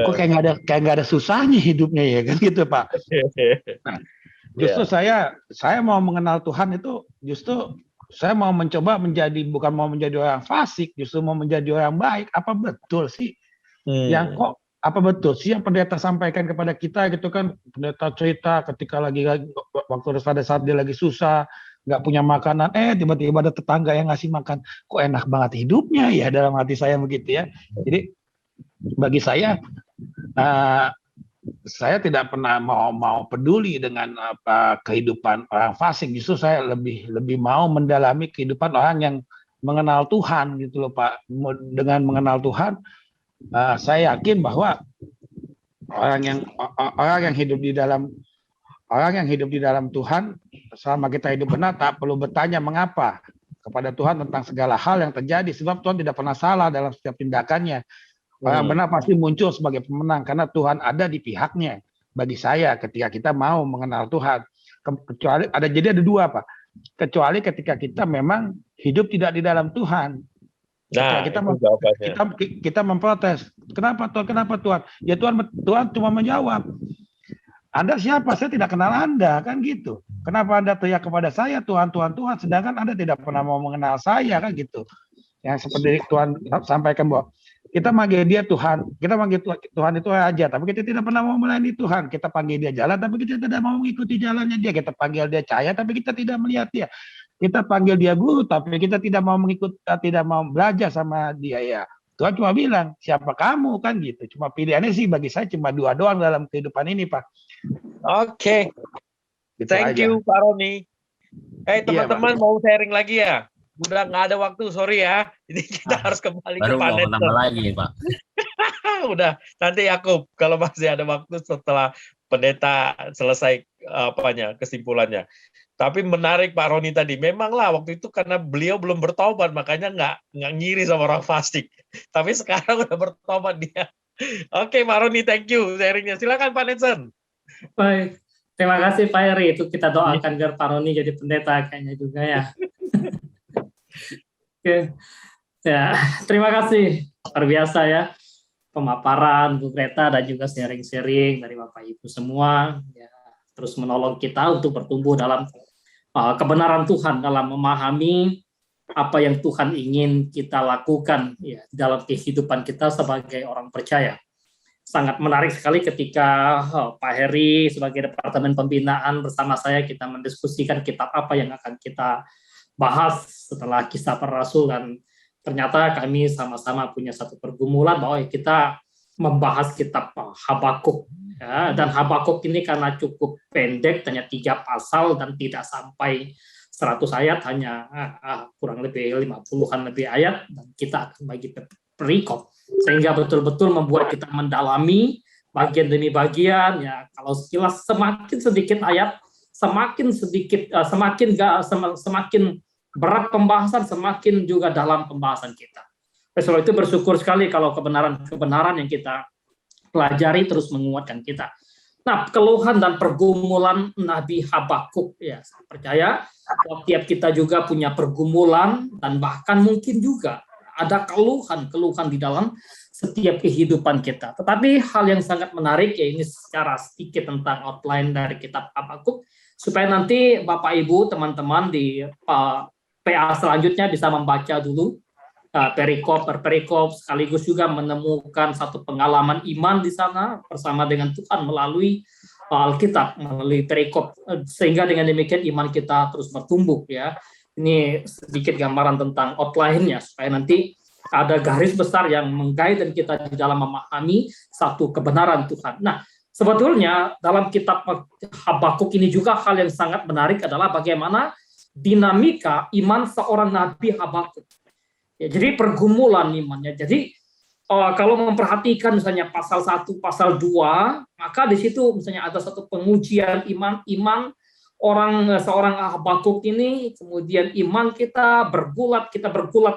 Kok kayak nggak ada susahnya hidupnya ya kan gitu, Pak. Nah, justru saya mau mengenal Tuhan itu justru saya mau mencoba bukan mau menjadi orang fasik, justru mau menjadi orang baik. Apa betul sih? Yang kok apa betul sih yang pendeta sampaikan kepada kita gitu kan, pendeta cerita ketika lagi waktu pada saat dia lagi susah nggak punya makanan, tiba-tiba ada tetangga yang ngasih makan, kok enak banget hidupnya ya, dalam hati saya begitu ya. Jadi bagi saya tidak pernah mau peduli dengan kehidupan orang fasik, justru saya lebih mau mendalami kehidupan orang yang mengenal Tuhan gitu loh Pak. Dengan mengenal Tuhan, saya yakin bahwa orang yang hidup di dalam Tuhan, selama kita hidup benar, tak perlu bertanya mengapa kepada Tuhan tentang segala hal yang terjadi, sebab Tuhan tidak pernah salah dalam setiap tindakannya. Orang benar pasti muncul sebagai pemenang karena Tuhan ada di pihaknya. Bagi saya, ketika kita mau mengenal Tuhan, kecuali ada dua Pak. Kecuali ketika kita memang hidup tidak di dalam Tuhan. Nah, kita memprotes. Kenapa Tuhan? Ya Tuhan cuma menjawab. Anda siapa? Saya tidak kenal Anda, kan gitu. Kenapa Anda teriak kepada saya Tuhan, sedangkan Anda tidak pernah mau mengenal saya, kan gitu. Yang seperti Tuhan sampaikan bahwa kita manggil dia Tuhan, kita manggil Tuhan itu aja, tapi kita tidak pernah mau melayani Tuhan. Kita panggil dia jalan, tapi kita tidak mau mengikuti jalannya dia. Kita panggil dia cahaya, tapi kita tidak melihat dia. Kita panggil dia guru, tapi kita tidak mau tidak mau belajar sama dia ya. Tuhan cuma bilang, siapa kamu kan gitu. Cuma pilihannya sih bagi saya cuma dua doang dalam kehidupan ini, Pak. Oke. Gitu Thank aja. you, Pak Roni. Teman-teman mau sharing lagi ya? Udah nggak ada waktu, sorry ya. Jadi kita harus kembali ke Baru mau panen. nambah lagi, Pak. Udah, nanti Yakub kalau masih ada waktu setelah pendeta selesai kesimpulannya. Tapi menarik Pak Roni tadi, memanglah waktu itu karena beliau belum bertobat, makanya nggak ngiri sama orang fasik. Tapi sekarang udah bertobat dia. Oke, Pak Roni, thank you sharingnya. Silakan Pak Nelson. Baik, terima kasih Pak Heri. Itu kita doakan biar Pak Roni jadi pendeta kayaknya juga ya. Oke, ya terima kasih, luar biasa ya pemaparan Bu Greta dan juga sharing-sharing dari Bapak Ibu semua. Ya, terus menolong kita untuk bertumbuh dalam kebenaran Tuhan, dalam memahami apa yang Tuhan ingin kita lakukan ya dalam kehidupan kita sebagai orang percaya. Sangat menarik sekali ketika Pak Heri sebagai Departemen Pembinaan bersama saya kita mendiskusikan kitab apa yang akan kita bahas setelah Kisah Para Rasul, dan ternyata kami sama-sama punya satu pergumulan bahwa kita membahas kitab Habakuk ya, dan Habakuk ini karena cukup pendek, hanya 3 pasal dan tidak sampai 100 ayat, hanya kurang lebih 50-an lebih ayat, dan kita akan bagi perikop sehingga betul-betul membuat kita mendalami bagian demi bagian ya. Kalau sekilas semakin sedikit ayat, semakin berat pembahasan, semakin juga dalam pembahasan kita. Oleh itu bersyukur sekali kalau kebenaran yang kita pelajari terus menguatkan kita. Nah, keluhan dan pergumulan Nabi Habakuk ya, saya percaya tiap kita juga punya pergumulan dan bahkan mungkin juga ada keluhan di dalam setiap kehidupan kita. Tetapi hal yang sangat menarik, ya ini secara sedikit tentang outline dari kitab Habakuk, supaya nanti Bapak Ibu, teman-teman di PA selanjutnya bisa membaca dulu perikop per perikop, sekaligus juga menemukan satu pengalaman iman di sana bersama dengan Tuhan melalui Alkitab, melalui perikop, sehingga dengan demikian iman kita terus bertumbuh ya. Ini sedikit gambaran tentang outline-nya supaya nanti ada garis besar yang meng-guide kita di dalam memahami satu kebenaran Tuhan. Nah, sebetulnya dalam kitab Habakuk ini juga hal yang sangat menarik adalah bagaimana dinamika iman seorang Nabi Habakuk. Ya, jadi pergumulan imannya. Jadi kalau memperhatikan misalnya pasal 1, pasal 2, maka di situ misalnya ada satu pengujian iman seorang Habakuk ini, kemudian iman kita bergulat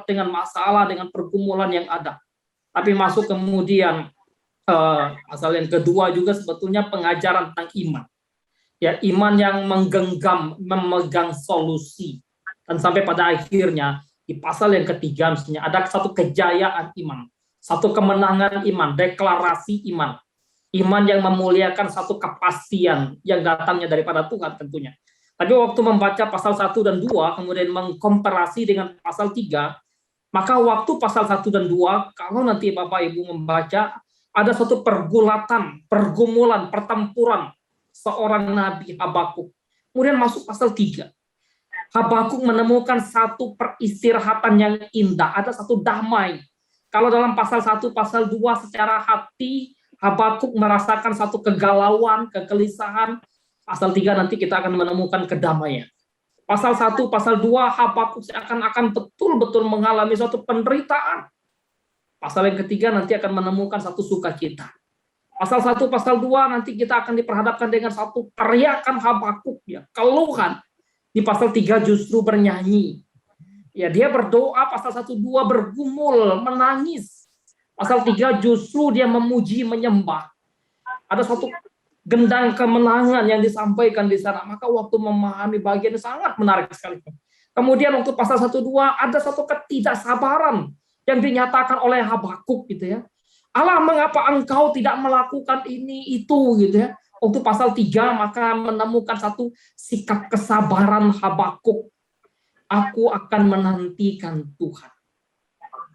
dengan masalah, dengan pergumulan yang ada. Tapi masuk kemudian pasal yang kedua juga sebetulnya pengajaran tentang iman. Ya, iman yang memegang solusi. Dan sampai pada akhirnya di pasal yang ketiga misalnya ada satu kejayaan iman, satu kemenangan iman, deklarasi iman. Iman yang memuliakan satu kepastian yang datangnya daripada Tuhan tentunya. Tapi waktu membaca pasal 1 dan 2, kemudian mengkomparasi dengan pasal 3, maka waktu pasal 1 dan 2, kalau nanti Bapak Ibu membaca, ada satu pergumulan, pertempuran seorang Nabi Habakuk. Kemudian masuk pasal 3. Habakuk menemukan satu peristirahatan yang indah, ada satu damai. Kalau dalam pasal 1, pasal 2 secara hati, Habakuk merasakan satu kegalauan, kegelisahan. Pasal 3 nanti kita akan menemukan kedamaian. Pasal 1, pasal 2, Habakuk akan betul-betul mengalami suatu penderitaan. Pasal yang ketiga nanti akan menemukan satu sukacita. Pasal 1, pasal 2 nanti kita akan diperhadapkan dengan satu teriakan Habakuk, ya, keluhan. Di pasal 3 justru bernyanyi. Ya, dia berdoa, pasal 1, 2 bergumul, menangis. Pasal 3 justru dia memuji, menyembah. Ada suatu gendang kemenangan yang disampaikan di sana. Maka waktu memahami bagian sangat menarik sekali. Kemudian waktu pasal 1, 2 ada satu ketidaksabaran yang dinyatakan oleh Habakuk gitu ya. Allah, mengapa engkau tidak melakukan ini itu gitu ya. Waktu pasal 3 maka menemukan satu sikap kesabaran Habakuk. Aku akan menantikan Tuhan.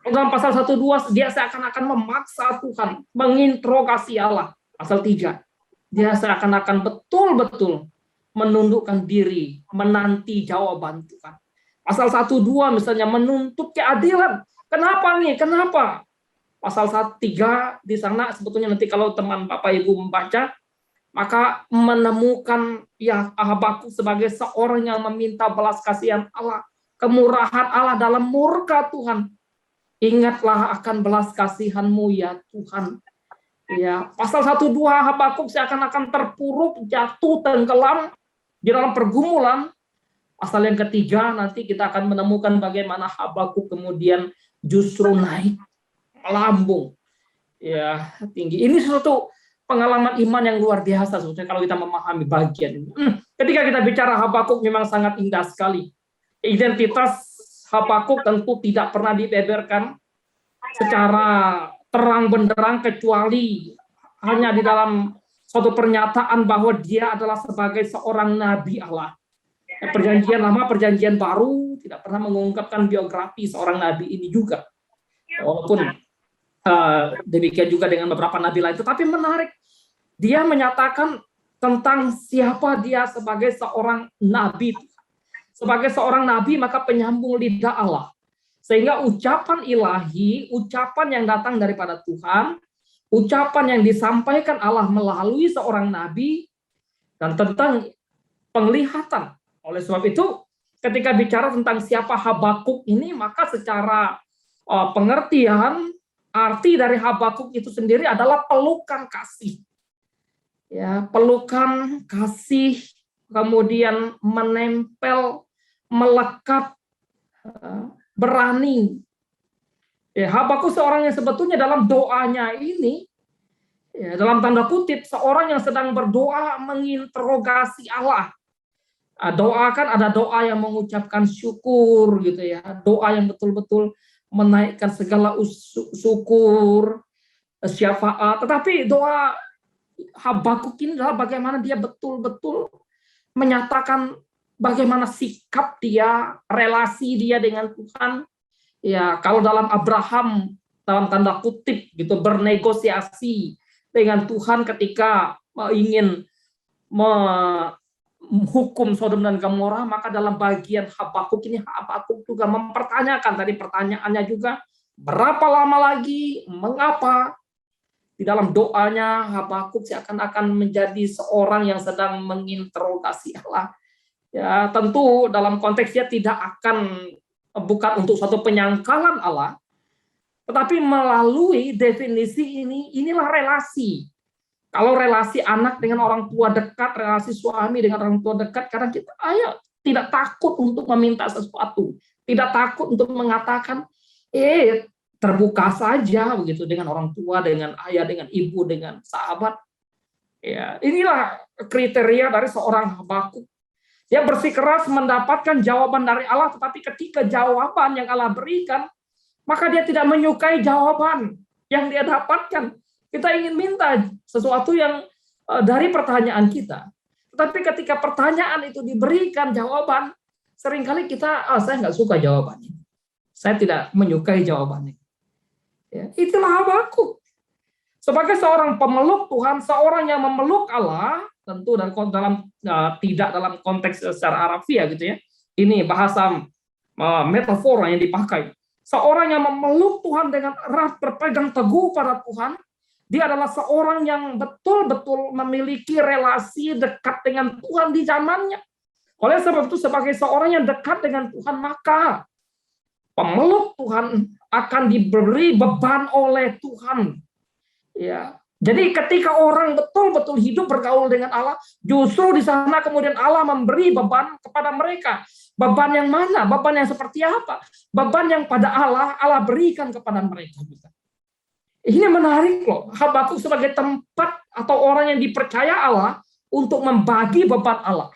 Dalam pasal 1, 2 dia seakan-akan memaksa Tuhan, menginterogasi Allah. Pasal 3 dia seakan-akan betul-betul menundukkan diri, menanti jawaban Tuhan. Pasal 1, 2 misalnya menuntut keadilan. Kenapa nih? Kenapa? Pasal 1, 3 di sana sebetulnya nanti kalau teman Bapak Ibu membaca, maka menemukan ya Habakuk sebagai seorang yang meminta belas kasihan Allah, kemurahan Allah dalam murka Tuhan. Ingatlah akan belas kasihan-Mu ya Tuhan. Ya, pasal 1, 2 Habakuk seakan-akan terpuruk, jatuh, tenggelam di dalam pergumulan. Pasal yang ketiga nanti kita akan menemukan bagaimana Habakuk kemudian justru naik, melambung, ya tinggi. Ini suatu pengalaman iman yang luar biasa sebetulnya kalau kita memahami bagian ini. Ketika kita bicara Habakuk memang sangat indah sekali. Identitas Habakuk tentu tidak pernah dibeberkan secara terang benderang kecuali hanya di dalam suatu pernyataan bahwa dia adalah sebagai seorang nabi Allah. Perjanjian Lama, Perjanjian Baru tidak pernah mengungkapkan biografi seorang nabi ini juga. Walaupun demikian juga dengan beberapa nabi lain. Tetapi menarik, dia menyatakan tentang siapa dia sebagai seorang nabi. Sebagai seorang nabi maka penyambung lidah Allah. Sehingga ucapan ilahi, ucapan yang datang daripada Tuhan, ucapan yang disampaikan Allah melalui seorang nabi, dan tentang penglihatan. Oleh sebab itu, ketika bicara tentang siapa Habakuk ini, maka secara pengertian, arti dari Habakuk itu sendiri adalah pelukan kasih. Ya, pelukan kasih, kemudian menempel, melekat, berani. Ya, Habakuk seorang yang sebetulnya dalam doanya ini, ya, dalam tanda kutip, seorang yang sedang berdoa menginterogasi Allah. Doa kan ada doa yang mengucapkan syukur gitu ya, doa yang betul-betul menaikkan segala syukur, syafaat. Tetapi doa Habakuk ini adalah bagaimana dia betul-betul menyatakan bagaimana sikap dia, relasi dia dengan Tuhan. Ya, kalau dalam Abraham dalam tanda kutip gitu bernegosiasi dengan Tuhan ketika ingin menghukum Sodom dan Gomora, maka dalam bagian Habakuk ini Habakuk juga mempertanyakan, tadi pertanyaannya juga berapa lama lagi, mengapa. Di dalam doanya Habakuk seakan-akan menjadi seorang yang sedang menginterogasi Allah. Ya, tentu dalam konteks dia tidak akan, bukan untuk suatu penyangkalan Allah, tetapi melalui definisi ini, inilah relasi. Kalau relasi anak dengan orang tua dekat, relasi suami dengan orang tua dekat, karena kita tidak takut untuk meminta sesuatu, tidak takut untuk mengatakan, terbuka saja begitu dengan orang tua, dengan ayah, dengan ibu, dengan sahabat. Ya, inilah kriteria dari seorang Habakuk. Dia bersikeras mendapatkan jawaban dari Allah, tetapi ketika jawaban yang Allah berikan, maka dia tidak menyukai jawaban yang dia dapatkan. Kita ingin minta sesuatu yang dari pertanyaan kita. Tetapi ketika pertanyaan itu diberikan jawaban, seringkali kita, saya nggak suka jawabannya. Saya tidak menyukai jawabannya. Ya, itulah Habakuk. Sebagai seorang pemeluk Tuhan, seorang yang memeluk Allah, tentu tidak dalam konteks secara harafiah gitu ya. Ini bahasa metafora yang dipakai. Seorang yang memeluk Tuhan dengan erat, berpegang teguh pada Tuhan, dia adalah seorang yang betul-betul memiliki relasi dekat dengan Tuhan di zamannya. Oleh sebab itu, sebagai seorang yang dekat dengan Tuhan, maka pemeluk Tuhan akan diberi beban oleh Tuhan. Ya. Jadi ketika orang betul-betul hidup bergaul dengan Allah, justru di sana kemudian Allah memberi beban kepada mereka. Beban yang mana? Beban yang seperti apa? Beban yang pada Allah berikan kepada mereka. Ini menarik loh. Habakuk sebagai tempat atau orang yang dipercaya Allah untuk membagi beban Allah.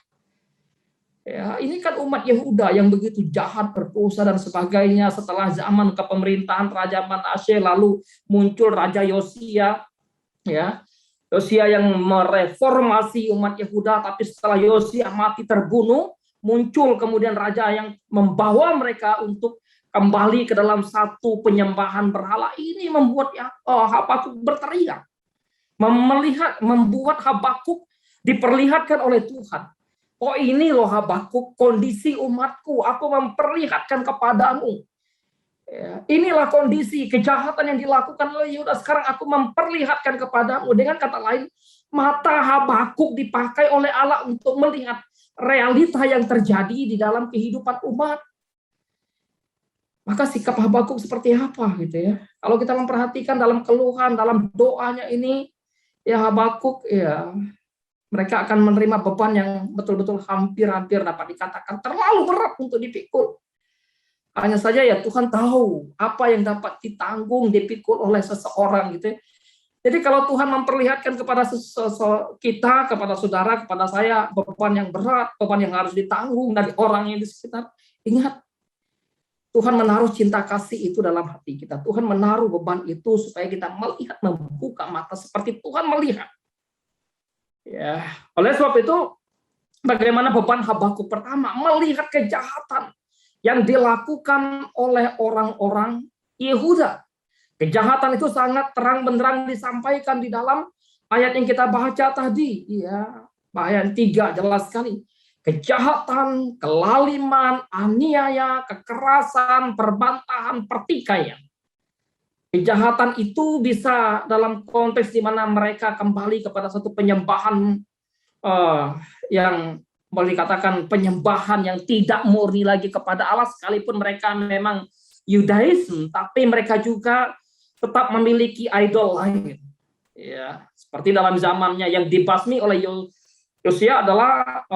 Ya, ini kan umat Yehuda yang begitu jahat, berdosa dan sebagainya. Setelah zaman kepemerintahan Raja Manasye, lalu muncul Raja Yosia. Ya, Yosia yang mereformasi umat Yehuda, tapi setelah Yosia mati terbunuh, muncul kemudian raja yang membawa mereka untuk kembali ke dalam satu penyembahan berhala. Ini membuat Habakuk berteriak, membuat Habakuk diperlihatkan oleh Tuhan. Oh, ini loh Habakuk, kondisi umatku, aku memperlihatkan kepadamu. Ya, inilah kondisi kejahatan yang dilakukan oleh Yehuda. Sekarang aku memperlihatkan kepadamu. Dengan kata lain, mata Habakuk dipakai oleh Allah untuk melihat realita yang terjadi di dalam kehidupan umat. Maka sikap Habakuk seperti apa gitu ya? Kalau kita memperhatikan dalam keluhan, dalam doanya ini, ya Habakuk, ya mereka akan menerima beban yang betul-betul hampir-hampir dapat dikatakan terlalu berat untuk dipikul. Hanya saja ya Tuhan tahu apa yang dapat ditanggung, dipikul oleh seseorang gitu. Jadi kalau Tuhan memperlihatkan kepada kita, kepada saudara, kepada saya beban yang berat, beban yang harus ditanggung dari orang yang di sekitar, ingat Tuhan menaruh cinta kasih itu dalam hati kita. Tuhan menaruh beban itu supaya kita melihat, membuka mata seperti Tuhan melihat. Ya, oleh sebab itu bagaimana beban Habakuk pertama melihat kejahatan yang dilakukan oleh orang-orang Yehuda. Kejahatan itu sangat terang-benderang disampaikan di dalam ayat yang kita baca tadi, ya, ayat 3 jelas sekali. Kejahatan, kelaliman, aniaya, kekerasan, perbantahan, pertikaian. Kejahatan itu bisa dalam konteks di mana mereka kembali kepada satu penyembahan yang boleh dikatakan penyembahan yang tidak murni lagi kepada Allah, sekalipun mereka memang Yudaisme, tapi mereka juga tetap memiliki idol lain. Ya, seperti dalam zamannya yang dibasmi oleh Yosia adalah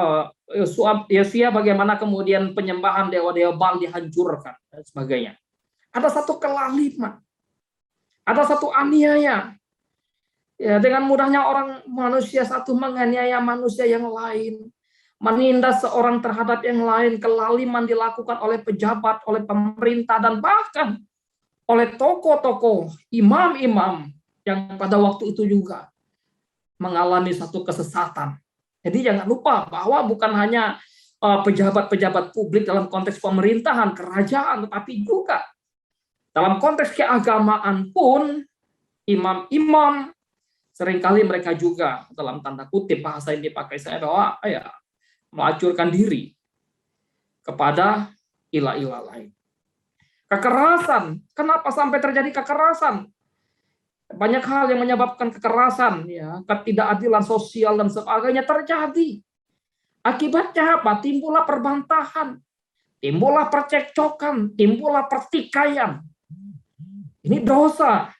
Yosia, bagaimana kemudian penyembahan dewa-dewa Baal dihancurkan dan sebagainya. Ada satu kelaliman. Ada satu aniaya. Ya, dengan mudahnya orang manusia satu menganiaya manusia yang lain, menindas seorang terhadap yang lain, kelaliman dilakukan oleh pejabat, oleh pemerintah, dan bahkan oleh tokoh-tokoh, imam-imam yang pada waktu itu juga mengalami satu kesesatan. Jadi jangan lupa bahwa bukan hanya pejabat-pejabat publik dalam konteks pemerintahan, kerajaan, tetapi juga dalam konteks keagamaan pun imam-imam seringkali mereka juga dalam tanda kutip bahasa yang dipakai saya bahwa ya melacurkan diri kepada ilah-ilah lain. Kekerasan, kenapa sampai terjadi kekerasan? Banyak hal yang menyebabkan kekerasan, ya, ketidakadilan sosial dan sebagainya terjadi. Akibatnya apa? Timbullah perbantahan, timbullah percekcokan, timbullah pertikaian. Ini dosa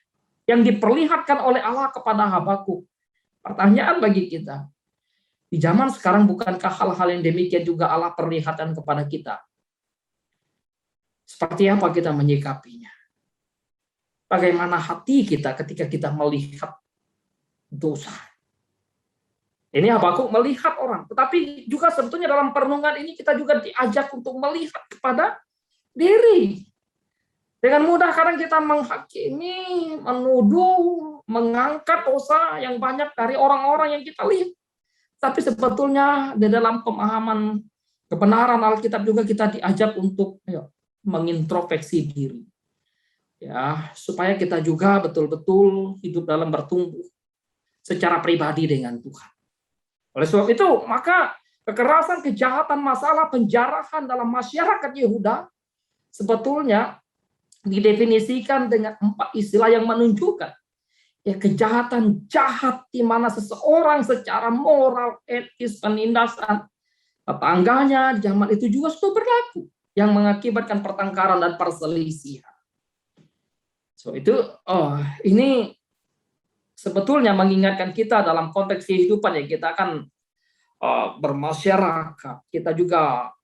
yang diperlihatkan oleh Allah kepada Habakuk. Pertanyaan bagi kita, di zaman sekarang bukankah hal-hal yang demikian juga Allah perlihatkan kepada kita? Seperti apa kita menyikapinya? Bagaimana hati kita ketika kita melihat dosa? Ini Habakuk melihat orang, tetapi juga sebetulnya dalam perenungan ini kita juga diajak untuk melihat kepada diri. Dengan mudah kadang kita menghakimi, menuduh, mengangkat dosa yang banyak dari orang-orang yang kita lihat. Tapi sebetulnya di dalam pemahaman kebenaran Alkitab juga kita diajak untuk mengintrospeksi diri. Ya, supaya kita juga betul-betul hidup dalam bertumbuh secara pribadi dengan Tuhan. Oleh sebab itu, maka kekerasan, kejahatan, masalah, penjarahan dalam masyarakat Yehuda sebetulnya didefinisikan dengan 4 istilah yang menunjukkan ya kejahatan jahat di mana seseorang secara moral, etis, penindasan tetangganya zaman itu juga sudah berlaku yang mengakibatkan pertengkaran dan perselisihan. So itu ini sebetulnya mengingatkan kita dalam konteks kehidupan ya kita akan bermasyarakat, kita juga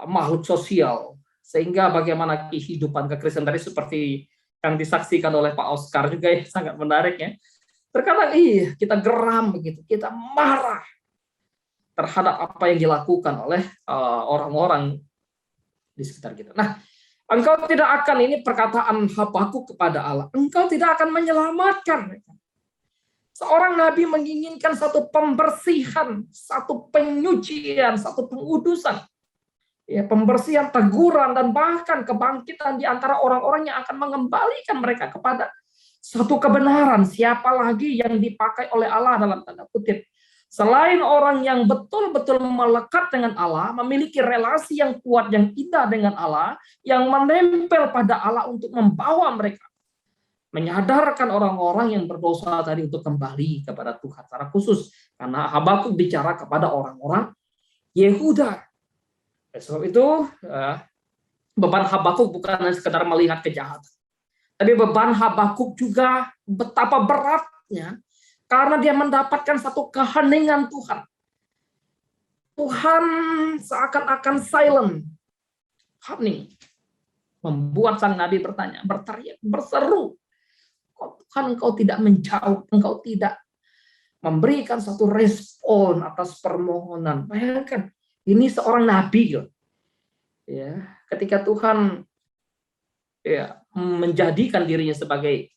makhluk sosial. Sehingga bagaimana kehidupan kekristenan tadi seperti yang disaksikan oleh Pak Oscar juga ya, sangat menarik ya. Terkadang kita geram begitu, kita marah terhadap apa yang dilakukan oleh orang-orang di sekitar kita. Nah, engkau tidak akan, ini perkataan Habakuk kepada Allah, engkau tidak akan menyelamatkan. Seorang nabi menginginkan satu pembersihan, satu penyucian, satu pengudusan. Ya, pembersihan, teguran, dan bahkan kebangkitan di antara orang-orang yang akan mengembalikan mereka kepada satu kebenaran. Siapa lagi yang dipakai oleh Allah dalam tanda kutip? Selain orang yang betul-betul melekat dengan Allah, memiliki relasi yang kuat, yang indah dengan Allah, yang menempel pada Allah untuk membawa mereka, menyadarkan orang-orang yang berdosa tadi untuk kembali kepada Tuhan secara khusus. Karena Habakuk bicara kepada orang-orang Yehuda. Sebab itu beban Habakuk bukan hanya sekedar melihat kejahatan, tapi beban Habakuk juga betapa beratnya karena dia mendapatkan satu keheningan Tuhan. Tuhan seakan-akan silent, hening, membuat sang nabi berteriak, berseru. Tuhan, engkau tidak menjawab, engkau tidak memberikan satu respon atas permohonan. Bayangkan, ini seorang nabi, ya, ketika Tuhan ya menjadikan dirinya sebagai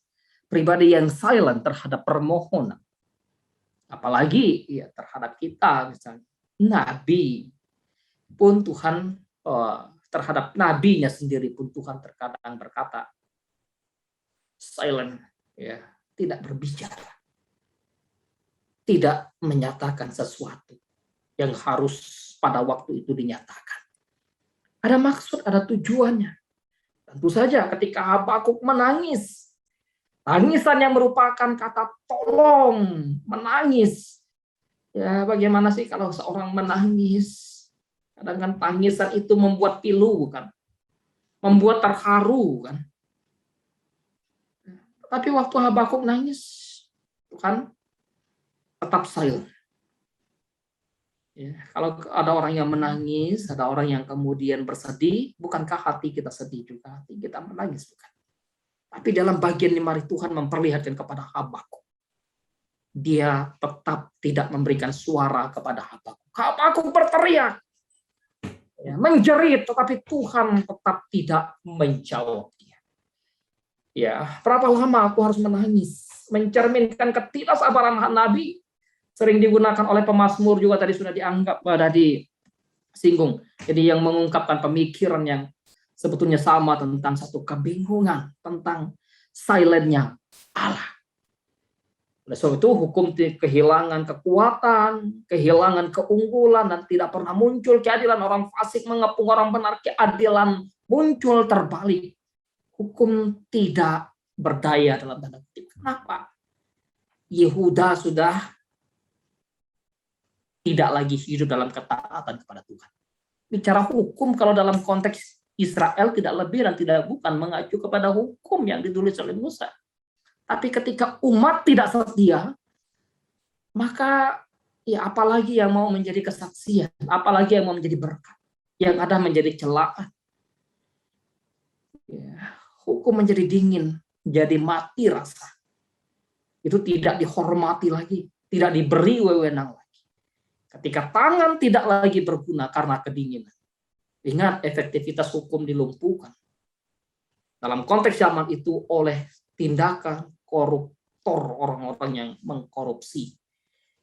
pribadi yang silent terhadap permohonan, apalagi ya terhadap kita misalnya nabi pun Tuhan terhadap nabinya sendiri pun Tuhan terkadang berkata silent, ya, tidak berbicara, tidak menyatakan sesuatu yang harus pada waktu itu dinyatakan. Ada maksud, ada tujuannya. Tentu saja ketika Habakuk menangis, tangisan yang merupakan kata tolong, menangis. Ya, bagaimana sih kalau seorang menangis? Kadang kan tangisan itu membuat pilu, kan? Membuat terharu, kan? Tapi waktu Habakuk nangis, Tuhan tetap silent. Ya, kalau ada orang yang menangis, ada orang yang kemudian bersedih, bukankah hati kita sedih juga? Hati kita menangis, bukan? Tapi dalam bagian 5 hari Tuhan memperlihatkan kepada Habakuk, dia tetap tidak memberikan suara kepada Habakuk. Habakuk berteriak, ya, menjerit, tetapi Tuhan tetap tidak menjawab dia. Ya, berapa lama aku harus menangis? Mencerminkan ketidaksabaran Nabi. Sering digunakan oleh pemazmur juga tadi sudah dianggap pada disinggung. Jadi yang mengungkapkan pemikiran yang sebetulnya sama tentang satu kebingungan tentang silentnya Allah. Oleh sebab itu hukum kehilangan kekuatan, kehilangan keunggulan, dan tidak pernah muncul keadilan. Orang fasik mengepung orang benar, keadilan muncul terbalik. Hukum tidak berdaya dalam tanda kutip. Kenapa? Yehuda sudah tidak lagi hidup dalam ketaatan kepada Tuhan. Bicara hukum kalau dalam konteks Israel tidak lebih dan tidak bukan mengacu kepada hukum yang ditulis oleh Musa. Tapi ketika umat tidak setia, maka ya apalagi yang mau menjadi kesaksian, apalagi yang mau menjadi berkat, yang ada menjadi celaan. Ya, hukum menjadi dingin, jadi mati rasa. Itu tidak dihormati lagi, tidak diberi wewenang lagi. Ketika tangan tidak lagi berguna karena kedinginan. Ingat, efektivitas hukum dilumpuhkan. Dalam konteks zaman itu oleh tindakan koruptor, orang-orang yang mengkorupsi.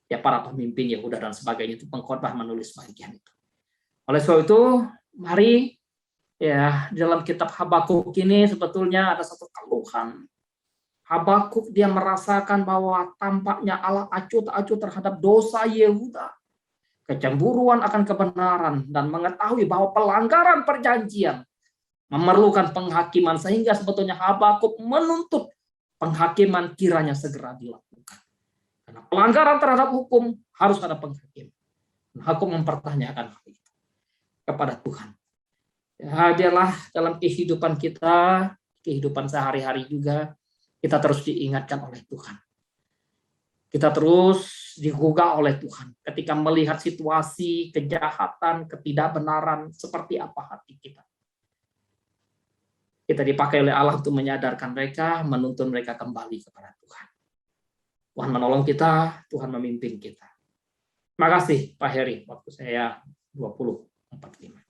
Ya, para pemimpin Yehuda dan sebagainya, itu pengkhotbah menulis bagian itu. Oleh sebab itu, mari ya dalam kitab Habakuk ini sebetulnya ada satu keluhan. Habakuk dia merasakan bahwa tampaknya Allah acuh tak acuh terhadap dosa Yehuda. Kecemburuan akan kebenaran dan mengetahui bahwa pelanggaran perjanjian memerlukan penghakiman, sehingga sebetulnya Habakuk menuntut penghakiman kiranya segera dilakukan. Karena pelanggaran terhadap hukum harus ada penghakiman. Habakuk mempertanyakan hal itu kepada Tuhan. Ya, biarlah dalam kehidupan kita, kehidupan sehari-hari juga, kita terus diingatkan oleh Tuhan. Kita terus digugah oleh Tuhan ketika melihat situasi kejahatan, ketidakbenaran seperti apa hati kita. Kita dipakai oleh Allah untuk menyadarkan mereka, menuntun mereka kembali kepada Tuhan. Tuhan menolong kita, Tuhan memimpin kita. Terima kasih Pak Heri, waktu saya 20:45.